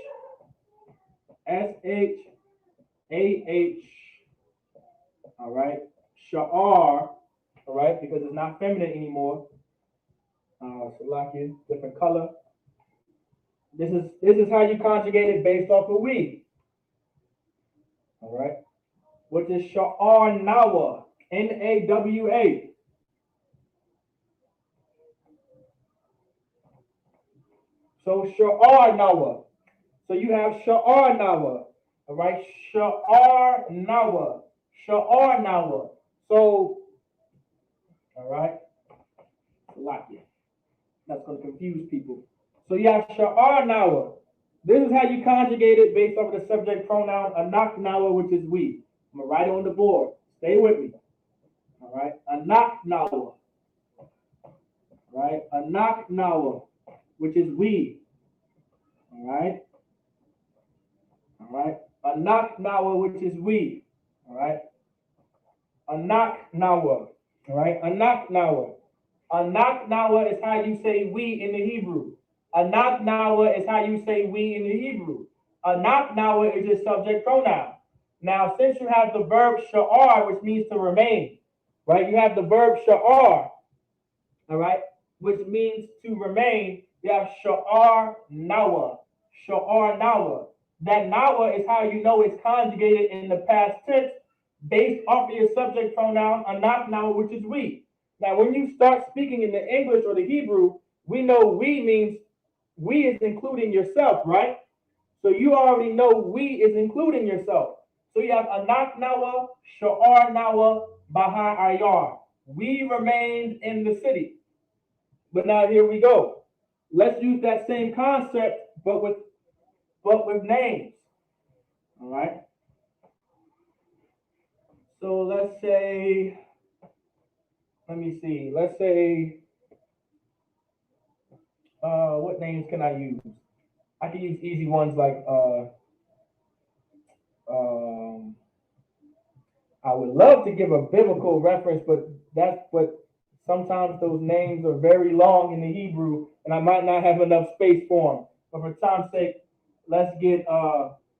AH, all right, Sha'ar, all right, because it's not feminine anymore. Salakia, different color. This is how you conjugate it based off of we. All right, which is Sha'ar Nawa, Nawa. So Sha'ar Nawa. So you have Sha'ar Nawa. All right, Sha'ar Nawa. Sha'ar Nawa. So, all right, Salakia. That's going to confuse people. So you have Sha'ar Nawa. This is how you conjugate it based off of the subject pronoun Anak Nawa, which is we. I'm going to write it on the board. Stay with me. All right, Anak Nawa. Right, Anak Nawa, which is we. All right. All right. Anak Nawa, which is we. All right. Anak Nawa. All right. Anak Nawa. Anak Nawa is how you say we in the Hebrew. Anak Nawa is how you say we in the Hebrew. Anak Nawa is your subject pronoun. Now, since you have the verb sha'ar, which means to remain, right? You have the verb sha'ar, all right, which means to remain. You have sha'ar nawa. Sha'ar nawa. That nawa is how you know it's conjugated in the past tense based off of your subject pronoun anak nawa, which is we. Now, when you start speaking in the English or the Hebrew, we know we means we is including yourself, right? So you already know we is including yourself. So you have anak nawa, sha'ar nawa, baha ayar. We remained in the city. But now here we go. Let's use that same concept, but with names. All right. So let's say, let me see. Let's say, what names can I use? I can use easy ones like I would love to give a biblical reference, but sometimes those names are very long in the Hebrew, and I might not have enough space for them. But for time's sake, let's get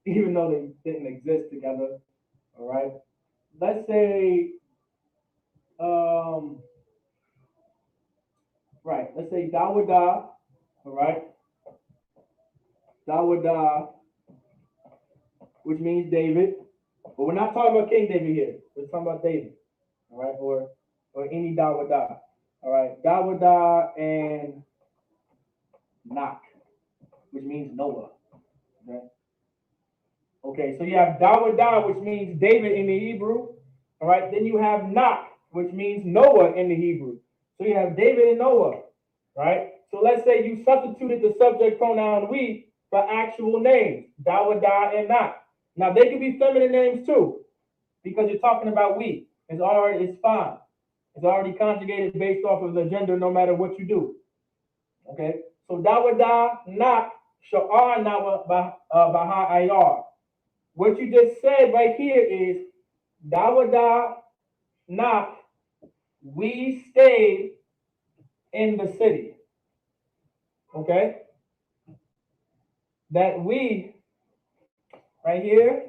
even though they didn't exist together, all right. Let's say Right. Let's say Dawada. All right. Dawada, which means David. But we're not talking about King David here. We're talking about David. All right. Or any Dawada. All right. Dawada and Nak, which means Noah. Okay. Okay. So you have Dawada, which means David in the Hebrew. All right. Then you have Nak, which means Noah in the Hebrew. So you have David and Noah. Right? So let's say you substituted the subject pronoun we for actual names, Dawada and Nak. Now they can be feminine names too, because you're talking about we. It's fine. It's already conjugated based off of the gender, no matter what you do. Okay. So Dawada Nak Sha'ar Nawa Baha Ayar. What you just said right here is Dawada Nak. We stayed in the city. Okay? That we, right here,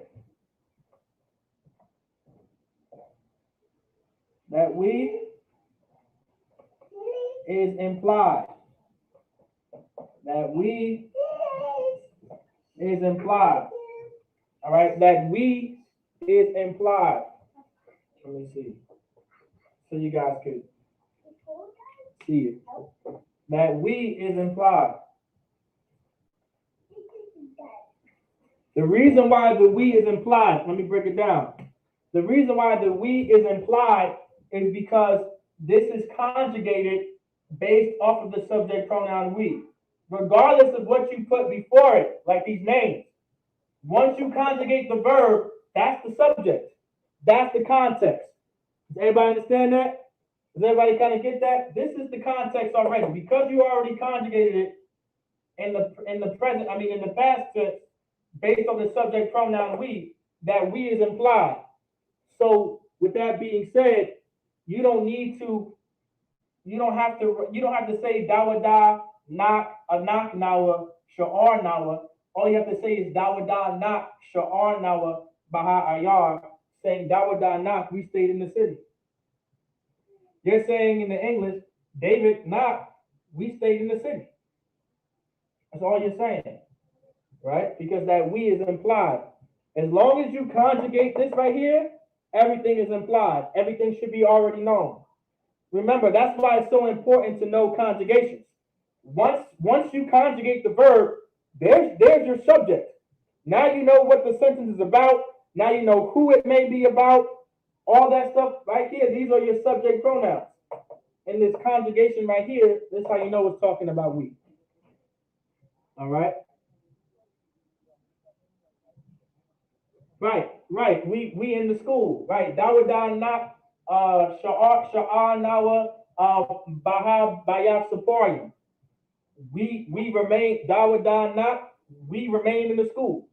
that we is implied. That we is implied. All right? That we is implied. Let me see. So you guys could see it. That we is implied. The reason why the we is implied, let me break it down. The reason why the we is implied is because this is conjugated based off of the subject pronoun we. Regardless of what you put before it, like these names. Once you conjugate the verb, that's the subject. That's the context. Does everybody understand that? Does everybody kind of get that? This is the context already. Because you already conjugated it in the present, in the past tense, based on the subject pronoun we, that we is implied. So with that being said, you don't have to say Dawada Nak Anak Nawa Sha'ar Nawa. All you have to say is Dawada Nak Sha'ar Nawa Baha Ayar, saying Dawada Nak, we stayed in the city. You're saying in the English, David Nak, we stayed in the city. That's all you're saying. Right? Because that we is implied. As long as you conjugate this right here, everything is implied. Everything should be already known. Remember, that's why it's so important to know conjugations. Once you conjugate the verb, there's your subject. Now you know what the sentence is about. Now you know who it may be about. All that stuff right here, these are your subject pronouns. In this conjugation right here, this is how you know it's talking about we. All right? Right. We in the school. Right. Dawada Nak Sha'ar Nawa Baha Bayaf Saparium. We remain Dawada Nak, we remain in the school.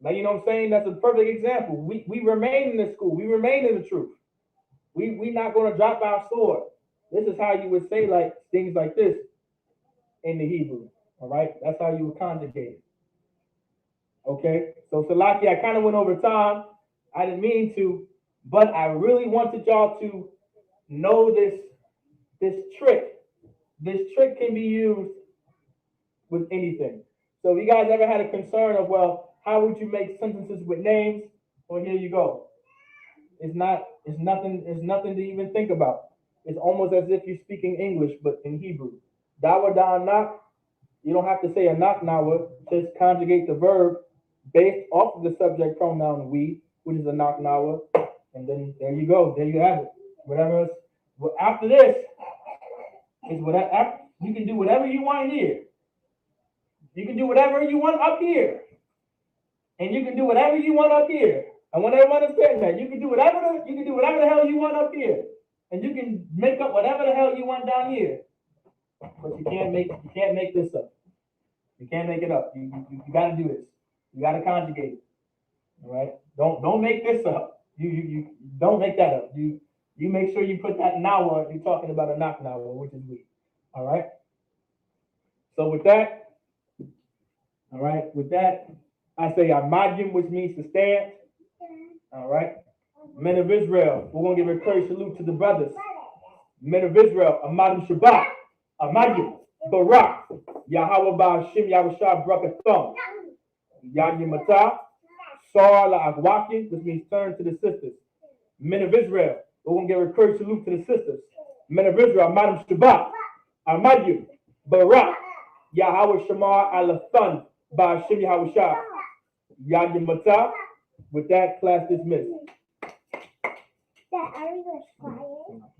Now you know what I'm saying? That's a perfect example. We remain in the school, we remain in the truth. We not gonna drop our sword. This is how you would say like things like this in the Hebrew. All right, that's how you would conjugate it. Okay, so Salaki, I kind of went over time. I didn't mean to, but I really wanted y'all to know this trick. This trick can be used with anything. So if you guys ever had a concern of, well, how would you make sentences with names? Well, here you go. It's nothing to even think about. It's almost as if you're speaking English, but in Hebrew. Dawada Nak, you don't have to say Anak Nawa, just conjugate the verb based off of the subject pronoun we, which is Anak Nawa, and then there you go. There you have it. Whatever else. Well, after this, is whatever you can do whatever you want here. You can do whatever you want up here. And you can do whatever you want up here. I want everyone to understand that. You can do whatever the hell you want up here. And you can make up whatever the hell you want down here. But you can't make this up. You can't make it up. You gotta do this. You gotta conjugate it. All right? Don't make this up. You don't make that up. You make sure you put that nawa, you're talking about a knock nawa, which is we. All right? So with that, I say amadjim, which means to stand. All right. Men of Israel, we're going to give a courage salute to the brothers. Men of Israel, Amadim Shabbat, Amadim, Barak, Yahweh Ba'ashim Yahushua Brakathum, Yanyamata, Sar Agwaki, which means turn to the sisters. Men of Israel, we're going to give a courage salute to the sisters. Men of Israel, Amadim Shabbat, Amadim, Barak, Yahweh Shamar Alathun, Ba'ashim Yahushua, Yanyamata. With that, class dismissed. That are we going to